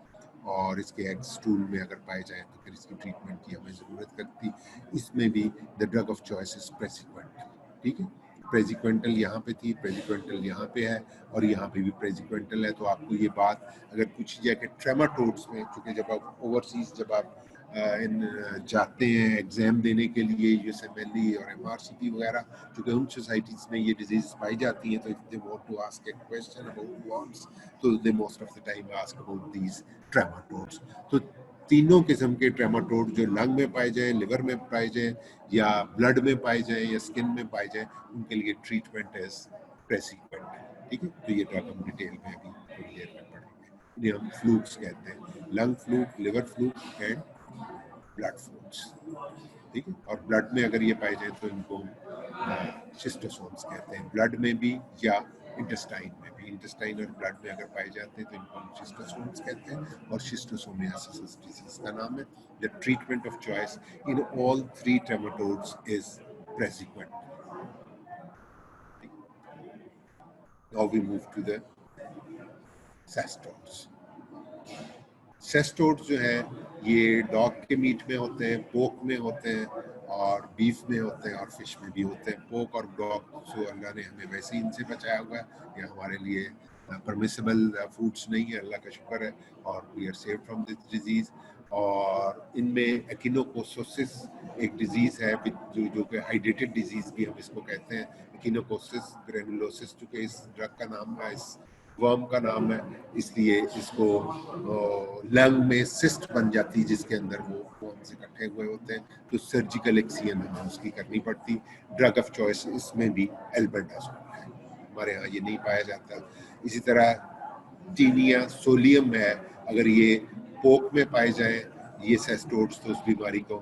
और इसके एग्स स्टूल में अगर पाए जाए तो फिर इसकी ट्रीटमेंट की हमें ज़रूरत करती। इसमें भी the drug of choice is praziquantel. ठीक है, प्रेसिक्वेंटल यहाँ पे थी, प्रेसिक्वेंटल यहाँ पे है, और यहाँ पे भी प्रेसिक्वेंटल है। तो आपको ये बात अगर पूछी जाए कि ट्रेमाटोड्स में, चूँकि जब आप ओवरसीज जब आप जाते हैं एग्जाम देने के लिए यूएसएमएलई और एमआरसीपी वगैरह, चूँकि उन सोसाइटीज़ में ये डिजीज पाई जाती हैं, तो if they want to ask a question about worms, तो they most of the time ask about these trematodes. तो तीनों किस्म के ट्रेमाटोड जो लंग में पाए जाएं, लिवर में पाए जाएं, या ब्लड में पाए जाएं, या स्किन में पाए जाएं, उनके लिए ट्रीटमेंट इज प्रेसिक्वेंटल। ठीक है, तो ये ड्रग हम डिटेल में अभी थोड़ी देर में पढ़ेंगे। इन्हें हम फ्लूक्स कहते हैं, lung fluke, liver fluke and blood flukes. ठीक है, और ब्लड में अगर ये पाए जाए तो इनको शिस्टोसोम्स कहते हैं, ब्लड में भी या इंटेस्टाइन में भी। इंटेस्टाइन और ब्लड में अगर पाए जाते हैं तो इनको हम शिस्टोसोम्स कहते हैं, और शिस्टोसोमियासिस डिजीज का नाम है। The treatment of choice in all 3 trematodes is praziquantel. Now we move to the cestodes. Cestodes जो है ये डॉग के मीट में होते हैं, पोक में होते हैं, और बीफ में होते हैं, और फिश में भी होते हैं। पोक और डॉग जो अल्लाह ने हमें वैसे ही इनसे बचाया हुआ है, ये हमारे लिए परमिसेबल फूड्स नहीं है, अल्लाह का शुक्र है, और we are save from this disease. और इनमें एक्टिनोकोकोसिस एक डिजीज है जो कि हाइड्रेटेड डिजीज भी हम इसको कहते हैं, एक्टिनोकोकोसिस ग्रेनुलोसिस, चूँकि इस ड्रग का नाम है, इस वर्म का नाम है, इसलिए इसको लंग में सिस्ट बन जाती है जिसके अंदर वो वर्म्स इकट्ठे हुए होते हैं, तो सर्जिकल एक्सियन हमें उसकी करनी पड़ती। ड्रग ऑफ चॉइस इसमें भी एल्बेंडाजोल है, हमारे यहाँ ये नहीं पाया जाता। इसी तरह टीनिया सोलियम है, अगर ये पोक में पाए जाए ये सेस्टोड्स, तो उस बीमारी को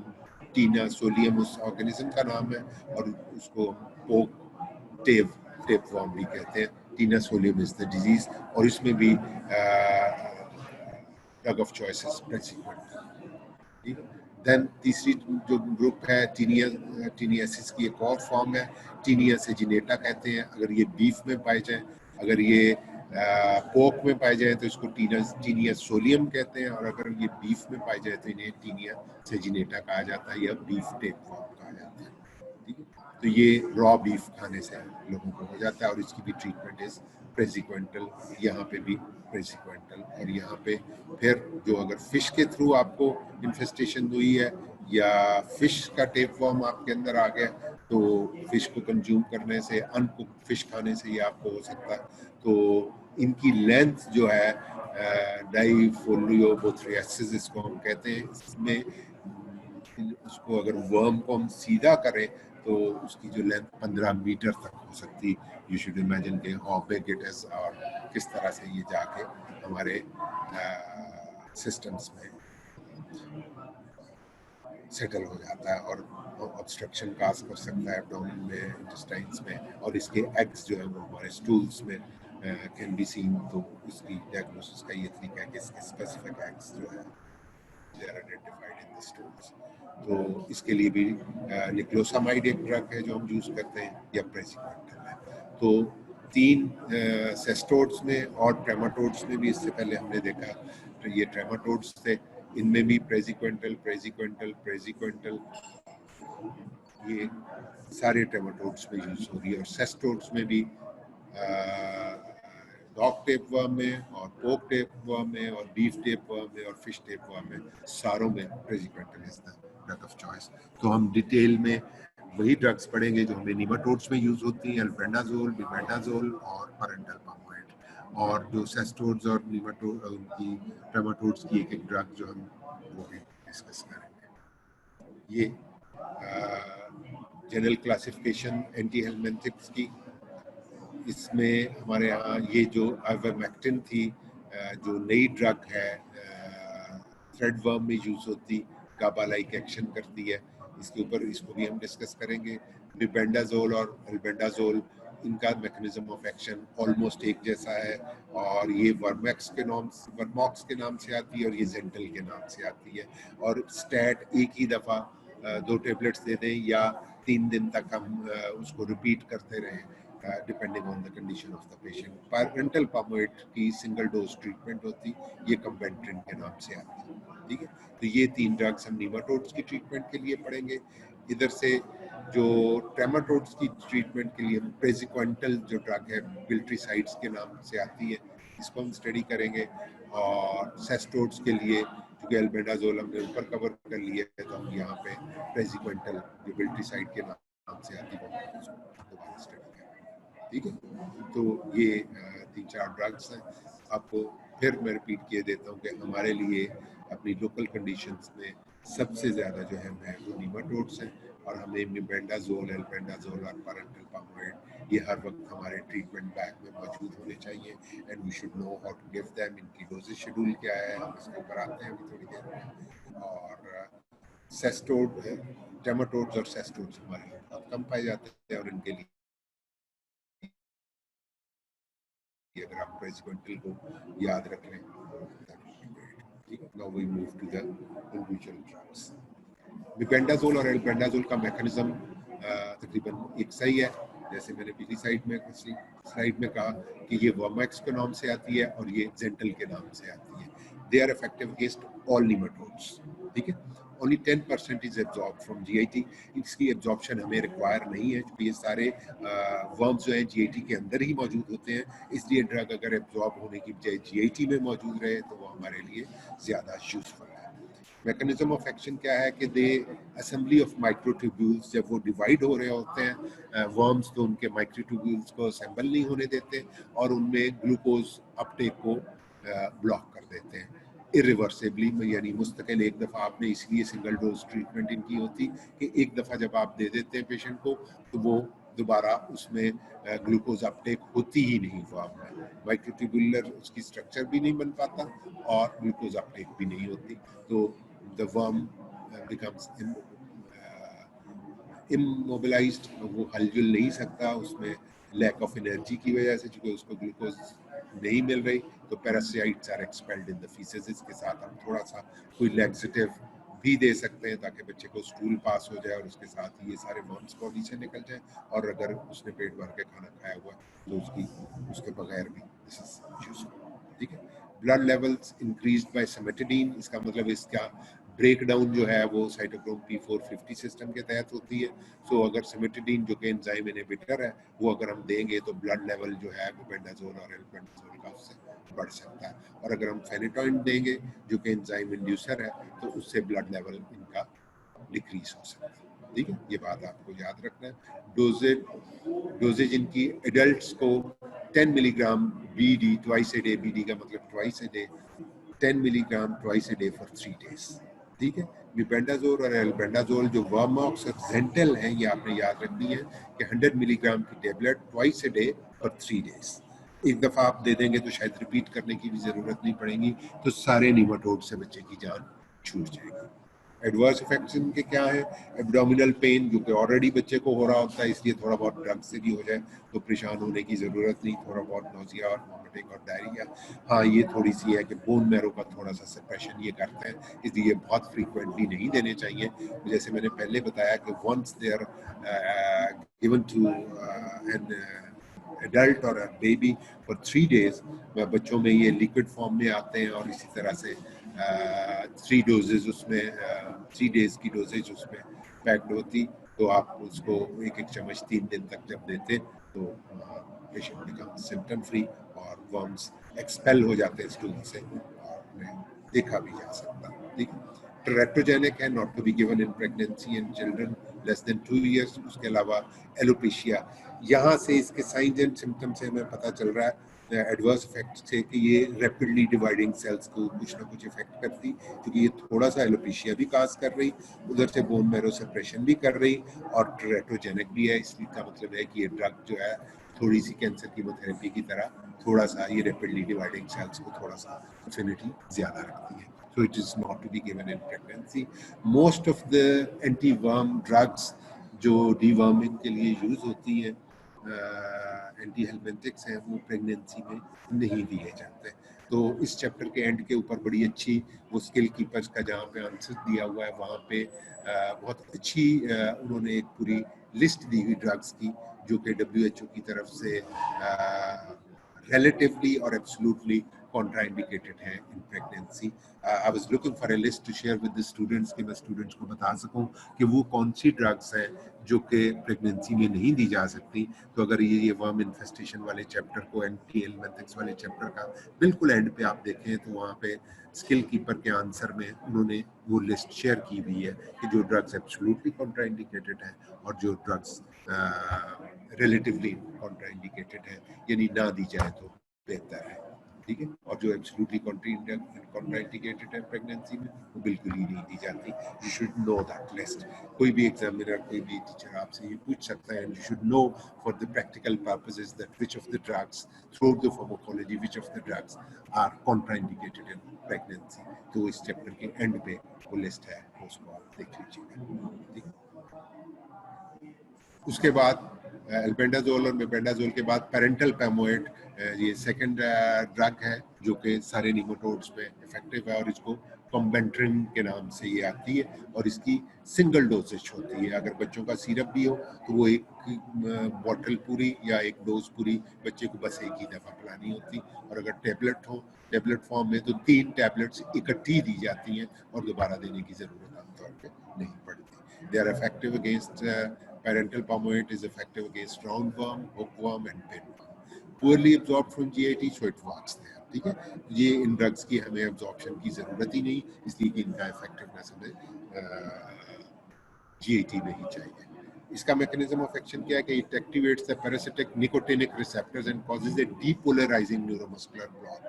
टीना सोलियम उस ऑर्गेनिज्म का नाम है, और उसको पोक टेप वर्म भी कहते हैं। Taenia solium is the disease, और इसमें भी drug of choice is praziquantel. Then तीसरी जो ग्रुप है टीनियासिस की एक और फॉर्म है, टीनिया सेजिनेटा कहते हैं। अगर ये बीफ में पाए जाए, अगर ये पोक में पाए जाए तो इसको टीनिया सोलियम कहते हैं, और अगर ये बीफ में पाए जाए तो इन्हें टीनिया सेजिनेटा कहा जाता है, या बीफ टेप फॉर्म कहा जाता है। ठीक है, तो ये रॉ बीफ खाने से लोगों को हो जाता है, और इसकी भी ट्रीटमेंट इज प्रेसिक्वेंटल, यहाँ पे भी प्रेसिक्वेंटल। और यहाँ पे फिर जो अगर फिश के थ्रू आपको इन्फेस्टेशन हुई है, या फिश का टेप वर्म आपके अंदर आ गया, तो फिश को कंज्यूम करने से, अनकुक्ड फिश खाने से ये आपको हो सकता है। तो इनकी लेंथ जो है डाइफोलियोबोथ्रियासिस इसको हम कहते हैं, इसमें उसको अगर वर्म को हम सीधा करें तो उसकी जो लेंथ 15 मीटर तक हो सकती। यू शुड इमेजिन के हाउ बिग इट इज और किस तरह से ये जाके हमारे सिस्टम्स में सेटल हो जाता है और ऑब्स्ट्रक्शन काज कर सकता है एब्डोमेन में, इंटेस्टाइन्स में, और इसके एग्स जो है वो हमारे स्टूल्स में कैन बी सीन। तो इसकी डायग्नोसिस का ये तरीका है कि इसके स्पेसिफिक एग्स जो है they are identified in the stools. तो इसके लिए भी निक्लोसामाइड एक ड्रग है जो हम यूज करते हैं, या प्रेसिक्वेंटल है। तो 3 सेस्टोड्स में और ट्रेमाटोड्स में भी इससे पहले हमने देखा, तो ये ट्रेमाटोड्स थे, इनमें भी प्रेसिक्वेंटल प्रेसिक्वेंटल प्रेसिक्वेंटल ये सारे ट्रेमाटोड्स में यूज हो रही है। और सेस्टोड्स में भी डॉग टेप वर्म में और पोक टेप वर्म में और बीफ टेप वर्म में और फिश टेप वर्म में, सारों में praziquantel is the drug of choice. तो हम डिटेल में वही ड्रग्स पढ़ेंगे जो हमें नीमाटोड्स में यूज होती हैं, अल्बेंडाजोल, बिबेंडाजोल और पेरेंटल पामोएड। और जो सेस्टोड्स और नीमाटोड उनकी ट्रेमाटोड्स की एक एक ड्रग जो हम वो भी डिस्कस करेंगे। ये जनरल क्लासिफिकेशन एंटी हेलमिंथिक्स की, इसमें हमारे यहाँ ये जो आइवरमेक्टिन थी, जो नई ड्रग है, थ्रेड वर्म में यूज होती, गाबा लाइक एक्शन करती है, इसके ऊपर इसको भी हम डिस्कस करेंगे। बिबेंडाजोल और अल्बेंडाजोल, इनका मैकेनिज्म ऑफ एक्शन ऑलमोस्ट एक जैसा है, और ये वर्मैक्स के वर्मॉक्स के नाम से आती है और ये जेंटल के नाम से आती है। और स्टैट एक ही दफ़ा 2 टेबलेट्स दे दें या 3 दिन तक हम उसको रिपीट करते रहें, depending on the condition of the patient. Pyrantel pamoate की सिंगल डोज ट्रीटमेंट होती, ये कम्बेंट्रिन के नाम से आती है। ठीक है, तो ये 3 ड्रग्स हम नीमाटोड्स की ट्रीटमेंट के लिए पढ़ेंगे। इधर से जो ट्रेमाटोड्स की ट्रीटमेंट के लिए प्रेसिक्वेंटल जो ड्रग है, बिल्ट्रीसाइड्स के नाम से आती है, इसको हम स्टडी करेंगे। और सेस्टोड्स के लिए क्योंकि अल्बेंडाजोल हमने ऊपर कवर कर लिया है, तो हम यहाँ पे प्रेसिक्वेंटल जो बिल्ट्रीसाइड के नाम से आती है दोबारा स्टडी करेंगे। ठीक है, तो ये 3-4 ड्रग्स हैं। आपको फिर मैं रिपीट किए देता हूँ कि हमारे लिए अपनी लोकल कंडीशंस में सबसे ज़्यादा जो है वो नीमाटोड्स हैं, और हमें मिबेंडाजोल, एल्बेंडाजोल और पेरेंटल पामोएड ये हर वक्त हमारे ट्रीटमेंट बैग में मौजूद होने चाहिए। And we should know how to give them, इनकी डोजेज शेड्यूल क्या है, हम इसके ऊपर आते हैं अभी थोड़ी देर में। और सेस्टोड, ट्रेमाटोड्स और सेस्टोड्स हमारे बहुत कम पाए जाते हैं, और इनके लिए अगर आप प्रेसिक्वेंटल को याद रख लें, now we move to the individual drugs. Mebendazole और एल्बेंडाजोल का मैकेनिज्म तकरीबन एक सही है, जैसे मैंने पिछली स्लाइड में कहा कि ये वर्मैक्स के नाम से आती है और ये जेंटल के नाम से आती है। They are effective against all nematodes. ठीक है, only 10% is absorb from GIT. इसकी एब्जॉर्प्शन हमें रिक्वायर नहीं है, क्योंकि ये सारे वर्म्स जो हैं जीआईटी के अंदर ही मौजूद होते हैं, इसलिए ड्रग अगर एब्जॉर्ब होने की बजाय जीआईटी में मौजूद रहे तो वो हमारे लिए ज़्यादा यूजफुल है। मैकेनिज्म ऑफ एक्शन क्या है कि दे असेंबली ऑफ माइक्रोट्यूब्यूल्स, जब वो डिवाइड हो रहे होते हैं वर्म्स, तो उनके माइक्रोट्यूब्यूल्स को असेंबल नहीं होने देते और उनमें ग्लूकोज अपटेक को ब्लॉक कर देते हैं इरिवर्सिबली, यानी मुस्तकिल। एक दफ़ा आपने, इसलिए सिंगल डोज ट्रीटमेंट इनकी होती कि एक दफ़ा जब आप दे देते हैं पेशेंट को, तो वो दोबारा उसमें ग्लूकोज अपटेक होती ही नहीं, फॉर्म में माइक्रोट्यूबुलर उसकी स्ट्रक्चर भी नहीं बन पाता और ग्लूकोज अपटेक भी नहीं होती। तो the worm becomes immobilized, वो हलचल नहीं सकता, उसमें लैक ऑफ एनर्जी की वजह से, चूंकि उसको ग्लूकोज नहीं मिल रही, तो parasites are expelled in the faeces. इसके साथ हम थोड़ा सा कोई लैक्सेटिव भी दे सकते हैं ताकि बच्चे को स्टूल पास हो जाए और उसके साथ ये सारे वर्म्स बॉडी से निकल जाए, और अगर उसने पेट भर के खाना खाया हुआ तो उसके बगैर भी दिस इज यूजफुल। ठीक है, blood levels increased by cimetidine, इसका मतलब इसका ब्रेक डाउन जो है वो साइटोक्रोम P450 सिस्टम के तहत होती है। सो अगर सिमेटिडीन जो कि एंजाइम इनहिबिटर है, वो अगर हम देंगे तो ब्लड लेवल जो है बिबेंडाजोल और एल्बेंडाजोल का उससे बढ़ सकता है, और अगर हम फेनिटोइन देंगे जो कि एंजाइम इंड्यूसर है, तो उससे ब्लड लेवल इनका डिक्रीज हो सकता है। ठीक है, ये बात आपको याद रखना है। डोजेज डोजेज इनकी एडल्ट्स को 10 milligram BD twice a day, BD का मतलब twice a day, 10 milligram twice a day for 3 days. ठीक है, मिबेंडाजोल और एल्बेंडाजोल जो वर्मॉक्स और जेंटल हैं, ये आपने याद रखनी है कि 100 मिलीग्राम की tablet twice a day for 3 days. एक दफ़ा आप दे देंगे तो शायद रिपीट करने की भी ज़रूरत नहीं पड़ेगी, तो सारे नीमाटोड से बच्चे की जान छूट जाएगी। एडवर्स इफेक्ट्स इनके क्या है? एब्डोमिनल पेन, जो कि ऑलरेडी बच्चे को हो रहा होता है, इसलिए थोड़ा बहुत ड्रग से भी हो जाए तो परेशान होने की ज़रूरत नहीं, थोड़ा बहुत नोजिया और वॉमिटिंग और डायरिया। हाँ, ये थोड़ी सी है कि बोन मैरो का थोड़ा सा सप्रेशन ये करते हैं, इसलिए बहुत फ्रीक्वेंटली नहीं देने चाहिए। जैसे मैंने पहले बताया कि once they are given to an adult और बेबी फॉर 3 डेज, बच्चों में ये लिक्विड फॉर्म में आते हैं और इसी तरह से 3 डोजेज उसमें 3 डेज की डोजेज उसमें पैक्ड होती, तो आप उसको एक एक चम्मच 3 दिन तक जब देते तो पेशेंट बिकम सिम्टम फ्री और वर्म्स एक्सपेल हो जाते हैं स्टूल से, और देखा भी जा सकता है। ठीक है, टेरेट्रोजेनिक है, not to be given in pregnancy and children less than 2 years. उसके अलावा एलोपेशिया, यहाँ से इसके साइंस एंड सिम्टम्स से हमें पता चल रहा है एडवर्स इफेक्ट से कि ये रैपिडली डिवाइडिंग सेल्स को कुछ ना कुछ इफेक्ट करती, क्योंकि ये थोड़ा सा एलोपेशिया भी काज कर रही, उधर से बोन मैरो सप्रेशन भी कर रही और टेरेट्रोजेनिक भी है। इसलिए का मतलब है कि ये ड्रग जो है थोड़ी सी कैंसर कीमोथेरेपी की तरह थोड़ा सा ये रैपिडली डिवाइडिंग सेल्स को थोड़ा सा अफिनिटी ज्यादा रखती है। So it is not to be given in pregnancy. Most of the anti-worm drugs जो deworming के लिए यूज होती हैं, एंटी हेलमेंथिक्स हैं, वो प्रेगनेंसी में नहीं दिए जाते। तो इस चैप्टर के एंड के ऊपर बड़ी अच्छी वो स्किल कीपर्स का जहाँ पे आंसर दिया हुआ है, वहाँ पे बहुत अच्छी उन्होंने एक पूरी लिस्ट दी हुई ड्रग्स की, जो कि WHO की तरफ से relatively or absolutely contraindicated है in pregnancy. I was looking for a list to share with the students कि मैं स्टूडेंट्स को बता सकूं कि वो कौन सी ड्रग्स हैं जो कि प्रेगनेंसी में नहीं दी जा सकती। तो अगर ये वर्म इन्फेस्टेशन वाले चैप्टर को, एंटी एलिमेंटिक्स वाले चैप्टर का बिल्कुल एंड पे आप देखें तो वहाँ पे स्किल कीपर के आंसर में उन्होंने वो लिस्ट शेयर की हुई है कि जो ड्रग्स एब्सोल्युटली कॉन्ट्राइंडिकेटेड है और जो ड्रग्स रिलेटिवली कॉन्ट्राइंडिकेटेड है, यानी ना दी जाए तो बेहतर है। ठीक है, और जो एब्सोल्युटली कॉन्ट्राइंडिकेटेड है प्रेगनेंसी में, वो बिल्कुल ही नहीं दी जाती। You should know that list. कोई भी एग्जामिनर, कोई भी टीचर आपसे ये पूछ सकता है, and you should know for the practical purposes that which of the drugs through the pharmacology, which of the drugs are contraindicated in pregnancy. तो इस चैप्टर के एंड पे वो लिस्ट है, उसको आप देख लीजिएगा। ठीक है, उसके बाद एल्बेंडाजोल और मेबेंडाजोल के बाद पेरेंटल पैमोएट, ये सेकंड ड्रग है जो कि सारे नीमाटोड्स पे इफेक्टिव है, और इसको कॉम्बेंट्रिन के नाम से ये आती है, और इसकी सिंगल डोजेज होती है। अगर बच्चों का सिरप भी हो तो वो एक बॉटल पूरी या एक डोज पूरी बच्चे को बस एक ही दफ़ा पिलानी होती, और अगर टेबलेट हो, टेबलेट फॉर्म में, तो 3 टैबलेट्स इकट्ठी दी जाती हैं और दोबारा देने की ज़रूरत आमतौर पर नहीं पड़ती। They are effective against parental palmoate is effective against roundworm, hookworm and pinworm. Poorly absorbed from GIT, so it works there. ठीक है, ये इन ड्रग्स की हमें एब्जॉर्प्शन की जरूरत ही नहीं, इसलिए कि इनका इफेक्टिवनेस हमें GIT में ही चाहिए। इसका मैकेनिज्म ऑफ एक्शन क्या है कि it activates the parasitic nicotinic receptors and causes A depolarising neuromuscular block.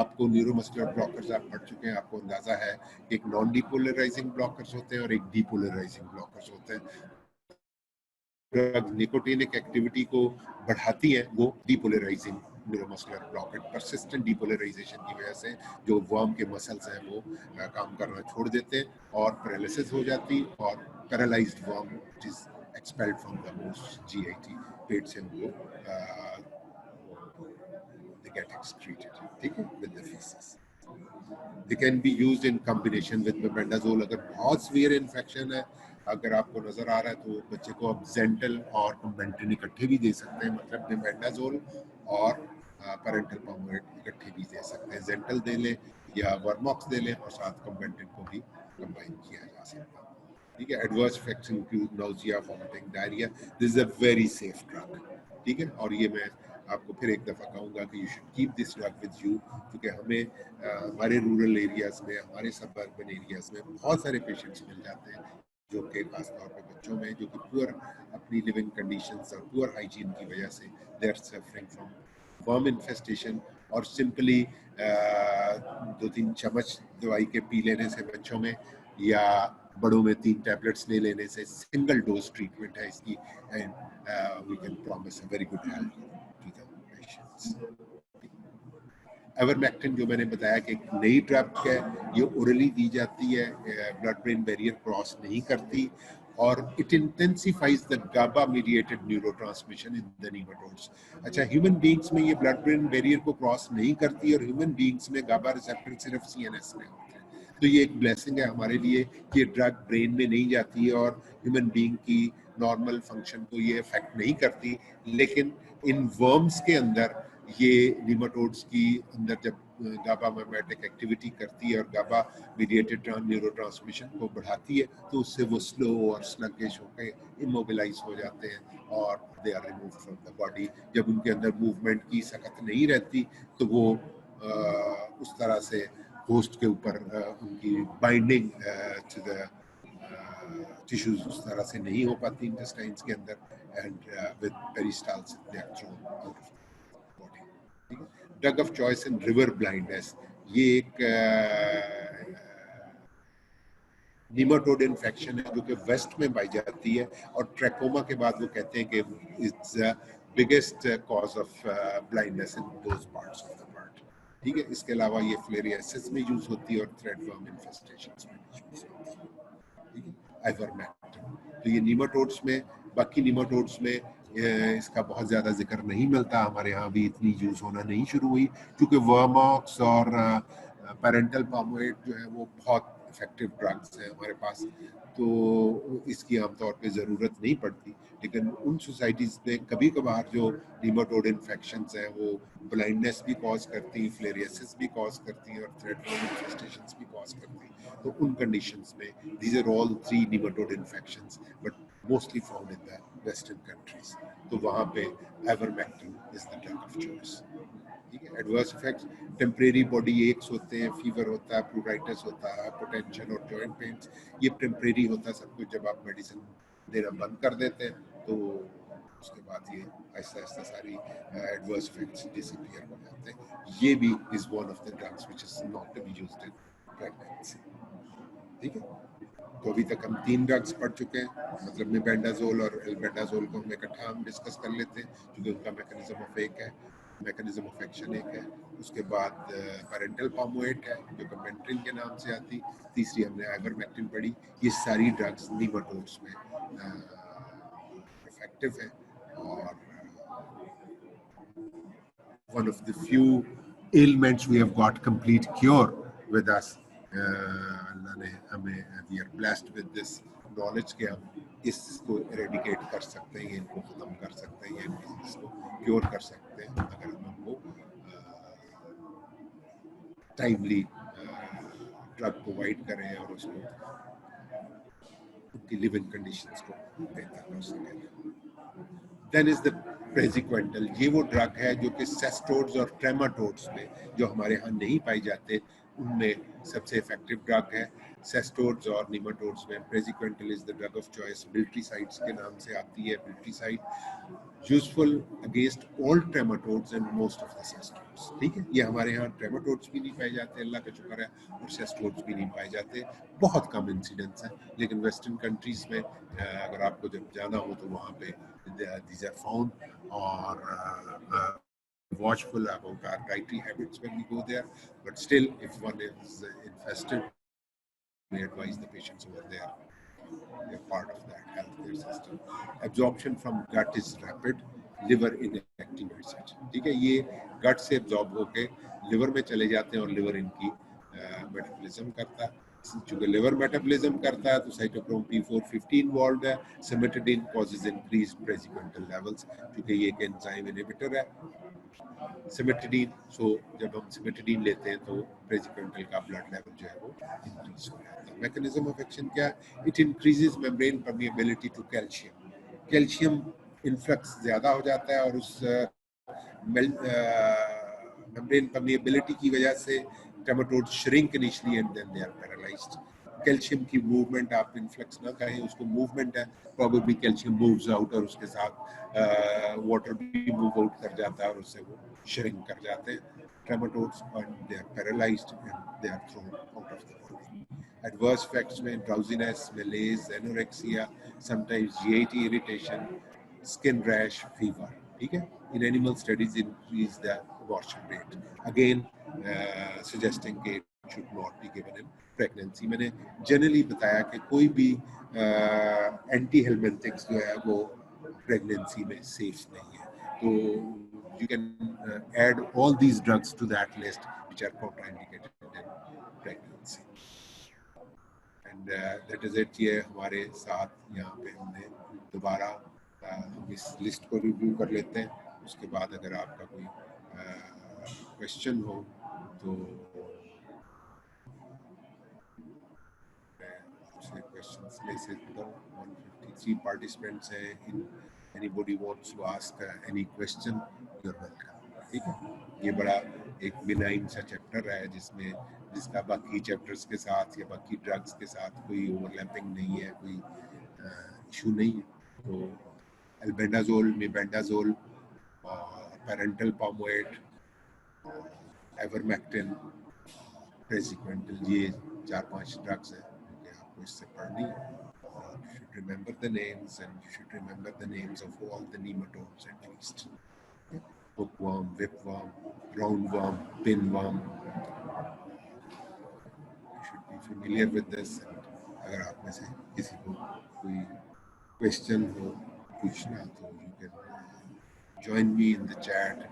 आपको न्यूरोमस्कुलर ब्लॉकर्स आप पढ़ चुके हैं, आपको अंदाजा है कि एक नॉन डीपोलराइजिंग ब्लॉकर्स होते हैं और एक डीपोलराइजिंग ब्लॉकर्स होते हैं। ड्रग निकोटिनिक एक्टिविटी को बढ़ाती है, वो depolarising neuromuscular blockade, persistent depolarisation की वजह से जो वर्म के मसल्स हैं वो काम करना छोड़ देते हैं और पैरालिसिस हो जाती, और paralyzed worm which is expelled from the host GIT, पेट से उनको दे गेट एक्सक्रीटेड, ठीक है, with the faeces. They can be used in combination with mebendazole. अगर बहुत सीवियर इन्फेक्शन है, अगर आपको नजर आ रहा है, तो बच्चे को आप जेंटल और कॉम्बेंट्रिन इकट्ठे भी दे सकते हैं, मतलब मेबेंडाजोल और पेरेंटल पैमोएट इकट्ठे भी दे सकते हैं। जेंटल दे लें या वर्मॉक्स दे लें और साथ कॉम्बेंट्रिन को भी कंबाइन किया जा सकता है। ठीक है, adverse effects include nausea, vomiting, diarrhoea. This is a very safe drug. ठीक है, और ये मैं आपको फिर एक दफ़ा कहूँगा कि you should keep this drug with you, क्योंकि हमें हमारे रूरल एरियाज़ में, हमारे सब अर्बन एरियाज़ में बहुत सारे पेशेंट्स मिल जाते हैं जो कि खासतौर पे बच्चों में जो कि पुअर अपनी लिविंग कंडीशंस और पुअर हाइजीन की वजह से they are suffering from worm infestation. और सिंपली 2-3 चम्मच दवाई के पी लेने से बच्चों में या बड़ों में 3 टैबलेट्स ले लेने से सिंगल डोज ट्रीटमेंट है इसकी, and we can promise a very good health to the patients. Ivermectin जो मैंने बताया कि एक नई ड्रग है, ये ओरली दी जाती है, ब्लड ब्रेन बैरियर क्रॉस नहीं करती, और it intensifies the GABA mediated neurotransmission in the nematodes. अच्छा, ह्यूमन बीइंग्स में ये ब्लड ब्रेन बैरियर को क्रॉस नहीं करती, और ह्यूमन बीइंग्स में गाबा रिसेप्टर सिर्फ सीएनएस में होते हैं। तो ये एक ब्लेसिंग है हमारे लिए कि ये ड्रग ब्रेन में नहीं जाती है और ह्यूमन बीइंग की नॉर्मल फंक्शन को ये इफेक्ट नहीं करती। लेकिन इन वर्म्स के अंदर ये नीमाटोड्स की अंदर जब गाबा मेमेटिक एक्टिविटी करती है और गाबा मीडिएटेड न्यूरोट्रांसमिशन को बढ़ाती है, तो उससे वो स्लो और स्लगिश होकर इमोबिलाइज हो जाते हैं और they are remove from the body. जब उनके अंदर मूवमेंट की सकत नहीं रहती तो वो उस तरह से होस्ट के ऊपर उनकी बाइंडिंग टू द टिश्यूज उस तरह से नहीं हो पाती इंटेस्टाइन्स के अंदर, and with peristalsis they are thrown out of body. Drug of choice in river blindness, ये एक नीमाटोड इन्फेक्शन है जो कि वेस्ट में पाई जाती है, और ट्रैकोमा के बाद वो कहते हैं कि it's biggest cause of blindness in those parts of the bird. ठीक है, इसके अलावा ये फ्लेरियासिस में यूज होती है और थ्रेडवर्म इन्फेस्टेशंस में यूज होती है। ठीक है, आइवरमेक्टिन। तो ये नीमाटोड्स में, बाकी नीमाटोड्स में इसका बहुत ज़्यादा जिक्र नहीं मिलता, हमारे यहाँ भी इतनी यूज़ होना नहीं शुरू हुई, क्योंकि वर्मॉक्स और पेरेंटल पामोएट जो है वो बहुत इफेक्टिव ड्रग्स हैं हमारे पास, तो इसकी आमतौर पे ज़रूरत नहीं पड़ती। लेकिन उन सोसाइटीज़ में कभी कभार जो नीमाटोड इन्फेक्शंस हैं वो ब्लाइंडनेस भी कॉज करती, फ्लेरियासिस भी कॉज करती और थ्रेडवर्म इन्फेस्टेशंस भी कॉज करती, तो उन कंडीशंस में these are all 3 nematode infections but mostly found in the western countries, तो वहाँ पे ivermectin is the drug of choice। ठीक है, adverse effects temporary body aches होते हैं, फीवर होता है, प्लूराइटिस होता है, हाइपोटेंशन और जॉइंट पेन्स, ये टेम्परेरी होता है सब कुछ। जब आप मेडिसिन देना बंद कर देते हैं तो उसके बाद ये आहिस्ता आहिस्ता सारी एडवर्स इफेक्ट्स डिसअपीयर हो जाते हैं। ये भी is one of the drugs which is not to be used in pregnancy. ठीक है, तो अभी तक हम 3 ड्रग्स पढ़ चुके हैं, मतलब मेबेंडाजोल और एल्बेंडाजोल को हम इकट्ठा हम डिस्कस कर लेते हैं क्योंकि उनका मैकेनिज्म ऑफ एक है, मैकेनिज्म ऑफ एक्शन एक है। उसके बाद पेरेंटल पामोएट है जो कि मेंट्रिन के नाम से आती, तीसरी हमने आइवरमेक्टिन पढ़ी। ये सारी ड्रग्स नीमाटोड्स में इफेक्टिव है और one of the few ailments we have got complete cure with us। अल्लाह ने हमें, we are blessed with this knowledge कि हम इसको eradicate कर सकते हैं, इनको ख़त्म कर सकते हैं, इसको क्योर कर सकते हैं अगर हम उनको टाइमली ड्रग प्रोवाइड करें और उसको उनकी लिविंग कंडीशंस को बेहतर कर सकें। देन इज द प्रेजिक्वेंटल, ये वो ड्रग है जो कि सेस्टोड्स और ट्रेमाटोड्स में, जो हमारे यहाँ नहीं पाई जाते, उनमें सबसे इफेक्टिव ड्रग है। सेस्टोड्स और नीमाटोड्स में praziquantel is the drug of choice, Biltricides के नाम से आती है। Biltricide useful against all trematodes and most of the cestodes. ठीक है, ये हमारे यहाँ ट्रेमाटोड्स भी नहीं पाए जाते, अल्लाह का शुक्र है, और सेस्टोड्स भी नहीं पाए जाते, बहुत कम इंसिडेंट्स हैं। लेकिन वेस्टर्न कंट्रीज में अगर आपको जब जाना हो तो वहाँ पे these are found, or watchful about our dietary habits when we go there. But still, if one is infested, we advise the patients over there. They're part of that healthcare system. Absorption from gut is rapid. Liver inactivates it. ठीक है, ये gut से absorb होके liver में चले जाते हैं और liver इनकी metabolism करता है। चूंकि लिवर मेटाबॉलिज्म करता है तो साइटोक्रोम P450 इन्वॉल्व है। सिमेटिडिन कॉजेज इंक्रीज प्रेजिक्वेंटल लेवल्स, क्योंकि ये एक एंजाइम इनहिबिटर है सिमेटिडिन। सो जब हम सिमेटिडिन लेते हैं तो प्रेजिक्वेंटल का ब्लड लेवल जो है वो इंक्रीज हो जाता है। मैकेनिज्म ऑफ एक्शन क्या है? It increases membrane permeability to calcium. Calcium influx ज्यादा हो जाता है और उस मेम्ब्रेन परमिएबिलिटी की वजह से trematode shrink initially and then they are paralyzed. Calcium की मूवमेंट आप इन्फ्लक्स ना कहें, उसको मूवमेंट है, प्रॉबेबली कैल्शियम मूव्स आउट और उसके साथ वाटर भी मूव आउट कर जाता है और उससे वो श्रिंक कर जाते हैं trematodes and they are paralyzed and they are thrown out of the body. Adverse effects में drowsiness, malaise, anorexia, sometimes GIT irritation, skin rash, fever. ठीक है? In animal studies increase the abortion rate. Again, suggesting कि it should not be given in pregnancy. मैंने generally बताया कि कोई भी anti-helminthics जो है वो pregnancy में safe नहीं है. तो you can add all these drugs to that list which are contraindicated in pregnancy. And that is it. ये हमारे साथ यहाँ पे हमने दोबारा इस लिस्ट को रिव्यू कर लेते हैं। उसके बाद अगर आपका कोई क्वेश्चन हो तो आपसे क्वेश्चंस ले सकता हूँ। 153 पार्टिसिपेंट्स हैं। Anybody wants to ask any question, you are welcome. ठीक है, ये बड़ा एक बिनाइन सा चैप्टर है जिसका बाकी चैप्टर्स के साथ या बाकी ड्रग्स के साथ कोई ओवरलैपिंग नहीं है, कोई इशू नहीं है। तो एल्बेंडाजोल, मेबेंडाजोल, पैरेंटल पामोएट, एवरमेक्टिन, प्रेसिक्वेंटल, ये 4-5 ड्रग्स हैं कि आपको इससे पढ़नी है। You should remember the names and you should remember the names of all the nematodes at least. Bookworm, whipworm, roundworm, pinworm. You should be familiar with this. And अगर आप में से किसी को कोई क्वेश्चन हो पूछना तो you can join me in the chat.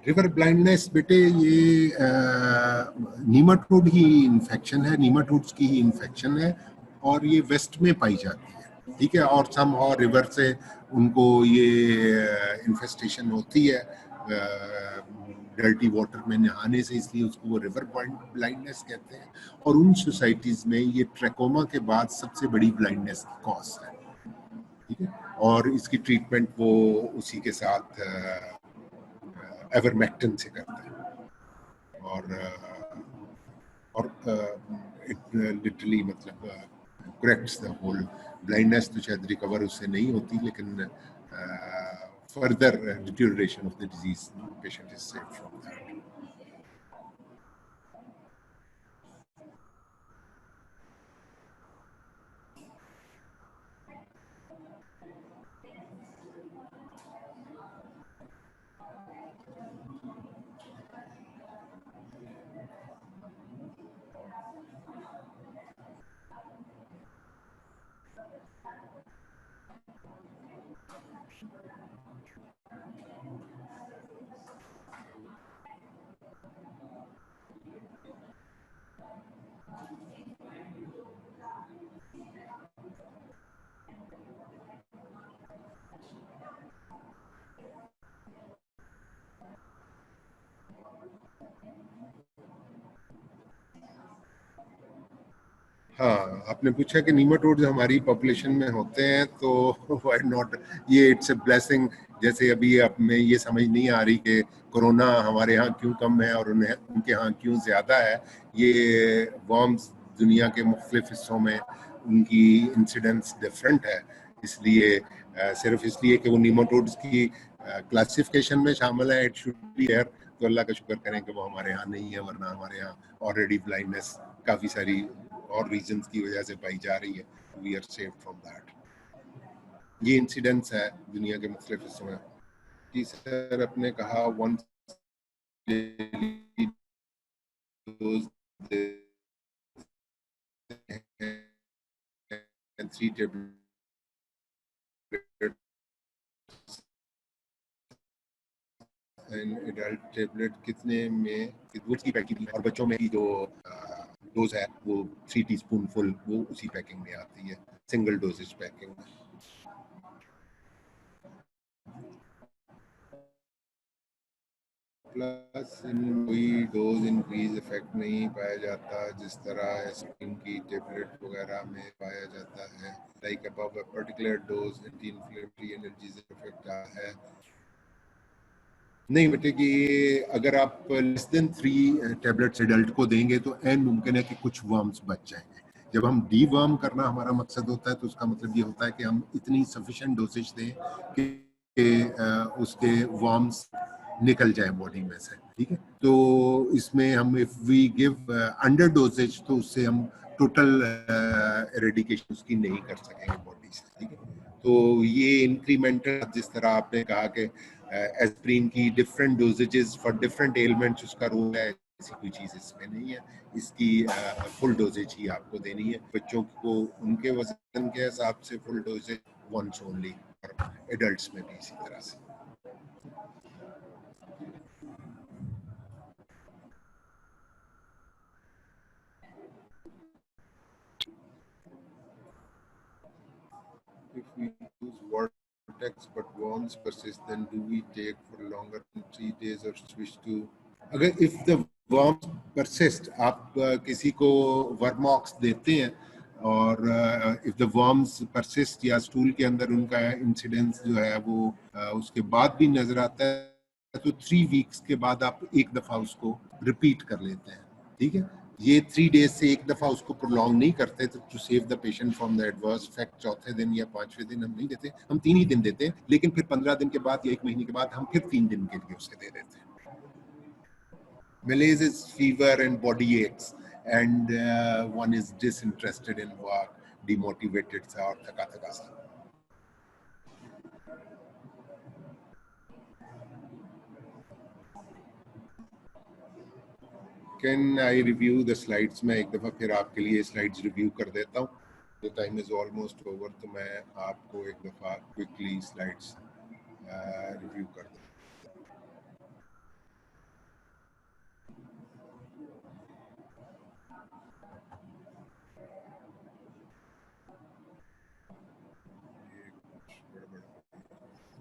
River blindness बेटे ये नीमाटोड ही इन्फेक्शन है, नीमाटोड्स की ही इन्फेक्शन है और ये वेस्ट में पाई जाती है। ठीक है, और सम और रिवर से उनको ये इन्फेस्टेशन होती है डर्टी वाटर में नहाने से, इसलिए उसको वो रिवर ब्लाइंडनेस कहते हैं। और उन सोसाइटीज में ये ट्रैकोमा के बाद सबसे बड़ी ब्लाइंडनेस की कॉज है। ठीक है, और इसकी ट्रीटमेंट वो उसी के साथ एवरमेक्टिन से करते हैं और इट लिटरली मतलब करेक्ट्स द होल ब्लाइंडनेस। तो शायद रिकवर उससे नहीं होती, लेकिन further deterioration of the disease patient is safe from that. हाँ, आपने पूछा कि नीमाटोड्स हमारी पॉपुलेशन में होते हैं तो व्हाई नॉट, ये इट्स अ ब्लेसिंग। जैसे अभी अब में ये समझ नहीं आ रही कि कोरोना हमारे यहाँ क्यों कम है और उनके यहाँ क्यों ज़्यादा है। ये वर्म्स दुनिया के मुख्तलिफ हिस्सों में उनकी इंसिडेंस डिफरेंट है, इसलिए सिर्फ इसलिए कि वो नीमाटोड्स की क्लासिफिकेशन में शामिल है, इट शुड बी देयर। तो अल्लाह का शुक्र करें कि वो हमारे यहाँ नहीं है, वरना हमारे यहाँ ऑलरेडी ब्लाइंडनेस काफ़ी सारी और रीजंस की वजह से पाई जा रही है। We are safe from that. ये इंसिडेंट्स है दुनिया के मुख्तलिफ हिस्सों में। जी सर, अपने कहा 1 dose and 3 tablets and adult tablet कितने में की पैकिंग और बच्चों में की जो डोज है वो 3 टीस्पून फुल वो उसी पैकिंग में आती है, सिंगल डोजेज पैकिंग में। प्लस इन कोई डोज इंक्रीज इफेक्ट नहीं पाया जाता जिस तरह एस्पिरिन की टेबलेट वगैरह में पाया जाता है। Like above a particular dose anti inflammatory analgesic effect है नहीं बेटे कि अगर आप लेस देन 3 टेबलेट्स एडल्ट को देंगे तो एन मुमकिन है कि कुछ वर्म्स बच जाएंगे। जब हम डी वर्म करना हमारा मकसद होता है तो उसका मतलब ये होता है कि हम इतनी सफिशिएंट डोसेज दें कि उसके वर्म्स निकल जाए बॉडी में से, ठीक है। तो इसमें हम if we give under dosage तो उससे हम टोटल एरेडिकेशन उसकी नहीं कर सकेंगे बॉडी से, ठीक है। तो ये इंक्रीमेंटल जिस तरह आपने कहा कि एस्प्रिन की डिफरेंट डोजेजेस फॉर डिफरेंट एलिमेंट्स उसका रोल है, ऐसी कोई चीज इसमें नहीं है। इसकी फुल डोजेज ही आपको देनी है। बच्चों को उनके वजन के हिसाब से फुल डोजेज वंस ओनली, और एडल्ट्स में भी इसी तरह से। If we use Vortex but worms persist, then do we take for longer than 3 days or switch to? अगर if the worms persist, आप किसी को वर्मॉक्स देते हैं और if the worms persist या स्टूल के अंदर उनका इंसिडेंस जो है वो उसके बाद भी नजर आता है तो 3 वीक्स के बाद आप एक दफा उसको रिपीट कर लेते हैं, ठीक है। ये 3 डेज से एक दफा उसको प्रोलॉन्ग नहीं करते तो to save the patient from the adverse effect चौथे दिन या 5वें दिन हम नहीं देते, हम 3 ही दिन देते हैं, लेकिन फिर 15 दिन के बाद या 1 महीने के बाद हम फिर 3 दिन के लिए उसे दे देते हैं। Malaise is fever and body aches and one is disinterested in work, demotivated सा और थका थका सा। Can I review the slides? मैं एक दफा फिर आपके लिए स्लाइड्स रिव्यू कर देता हूँ। The time is almost over, तो मैं आपको एक दफा क्विकली स्लाइड्स रिव्यू कर दूँ।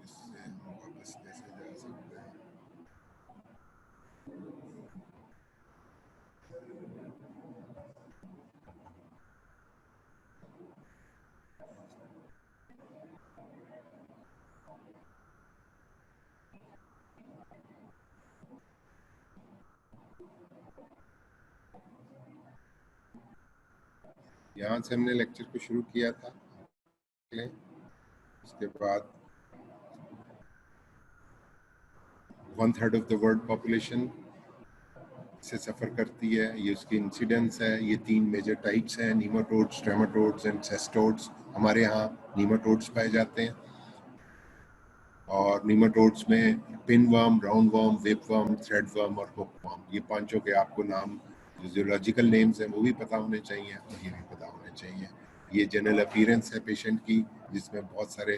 इससे हम वापस कैसे जा सकते हैं? यहाँ से हमने लेक्चर को शुरू किया था, उसके बाद 1/3 ऑफ द वर्ल्ड पॉपुलेशन से सफ़र करती है, ये उसकी इंसिडेंस है। ये 3 मेजर टाइप्स हैं, नीमाटोड्स, ट्रेमाटोड्स एंड सेस्टोड्स। हमारे यहाँ नीमाटोड्स पाए जाते हैं और नीमाटोड्स में pin worm, round worm, web worm, thread worm और हुक वर्म, ये पांचों के आपको नाम जो जियोलॉजिकल नेम्स हैं वो भी पता होने चाहिए और ये भी पता होने चाहिए। ये जनरल अपीयरेंस है पेशेंट की, जिसमें बहुत सारे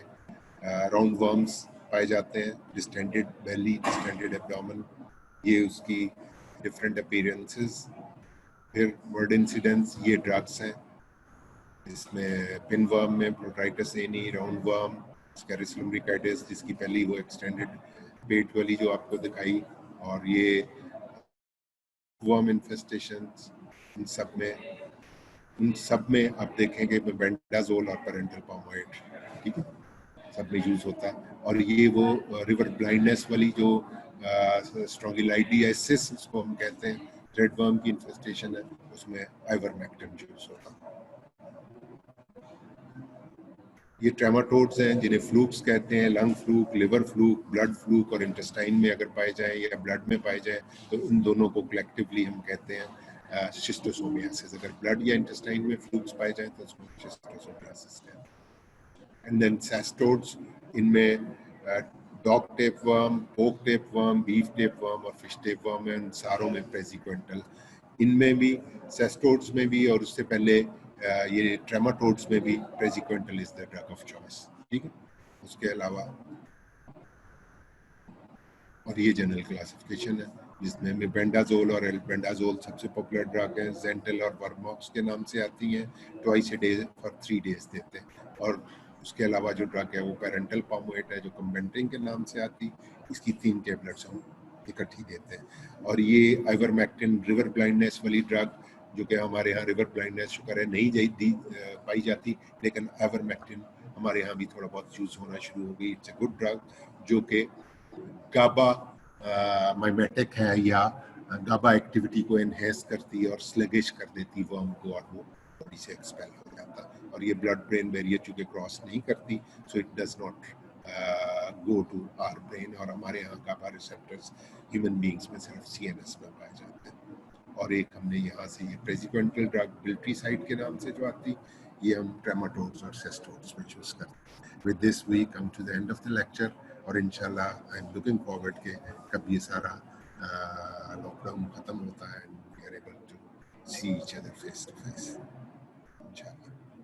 राउंड वर्म्स पाए जाते हैं, डिस्टेंडेड बेली, डिस्टेंडेड एब्डोमेन, ये उसकी डिफरेंट अपीयरेंसेस। फिर वर्ड इंसिडेंस, ये ड्रग्स हैं, इसमें पिन वर्म में प्रोटाइटस एनी, राउंड वर्म, स्कैरिस लुम्ब्रिकाइटिस जिसकी पहली वो एक्सटेंडेड पेट वाली जो आपको दिखाई, और ये वर्म इन्फेस्टेशंस, इन सब में आप देखेंगे बेंडाजोल और पेरेंटल पामोएट, ठीक है, सब में यूज होता है। और ये वो रिवर ब्लाइंडनेस वाली जो स्ट्रोंगिलाइडियासिस इसको हम कहते हैं, रेड वर्म की इन्फेस्टेशन है, उसमें आइवरमेक्टिन यूज होता है। ये ट्रेमाटोड्स हैं जिन्हें फ्लूक्स कहते हैं, lung fluke, liver fluke, blood fluke, और इंटेस्टाइन में अगर पाए जाएं या ब्लड में पाए जाएं तो इन दोनों को कलेक्टिवली हम कहते हैं शिस्टोसोमियासिस। अगर ब्लड या इंटेस्टाइन में फ्लूक्स पाए जाएं तो उसको शिस्टोसोमियासिस कहते हैं। एंड देन सेस्टोड्स, इनमें डॉग टेप वर्म, पोक tape worm, beef tape worm और फिश टेप वर्म, इन सारों में प्रेसिक्वेंटल, इनमें भी, सेस्टोड्स में भी, और उससे पहले ये ट्रेमाटोड्स में भी praziquantel is the drug of choice. ठीक है, उसके अलावा और ये जनरल क्लासिफिकेशन है जिसमें मेबेंडाजोल और एल्बेंडाजोल सबसे पॉपुलर ड्रग है। जेंटल और वर्मॉक्स के नाम से आती हैं, twice a day for 3 days देते हैं। और उसके अलावा जो ड्रग है वो पेरेंटल पामोएट है जो कम्बेंट्रिन के नाम से आती, इसकी 3 टेबलेट्स हम इकट्ठी देते हैं। और ये आइवरमेक्टिन रिवर ब्लाइंडनेस वाली ड्रग, जो कि हमारे यहाँ रिवर ब्लाइंडनेस शुक्र है नहीं पाई जाती, लेकिन आइवरमेक्टिन हमारे यहाँ भी थोड़ा बहुत यूज होना शुरू हो गई। इट्स ए गुड ड्रग जो कि गाबा माइमेटिक है या गाबा एक्टिविटी को एनहेंस करती है और स्लगिश कर देती वर्म को, और वो बॉडी से एक्सपेल हो जाता है। और ये ब्लड ब्रेन बैरियर चूंकि क्रॉस नहीं करती, so it does not go to our brain, और हमारे यहाँ गाबा रिसेप्टर्स ह्यूमन बींग्स में सिर्फ सीएनएस में पाए जाते हैं। और एक हमने यहाँ से ये प्रेसिक्वेंटल ड्रग बिल्ट्रीसाइड के नाम से जो आती, ये हम ट्रेमाटोड्स और सेस्टोड्स में चूज करते हैं। With this we come to the end of the lecture, और इंशाल्लाह आई एम लुकिंग फॉरवर्ड के कब ये सारा लॉकडाउन खत्म होता है and we are able to see each other face to face इंशाल्लाह।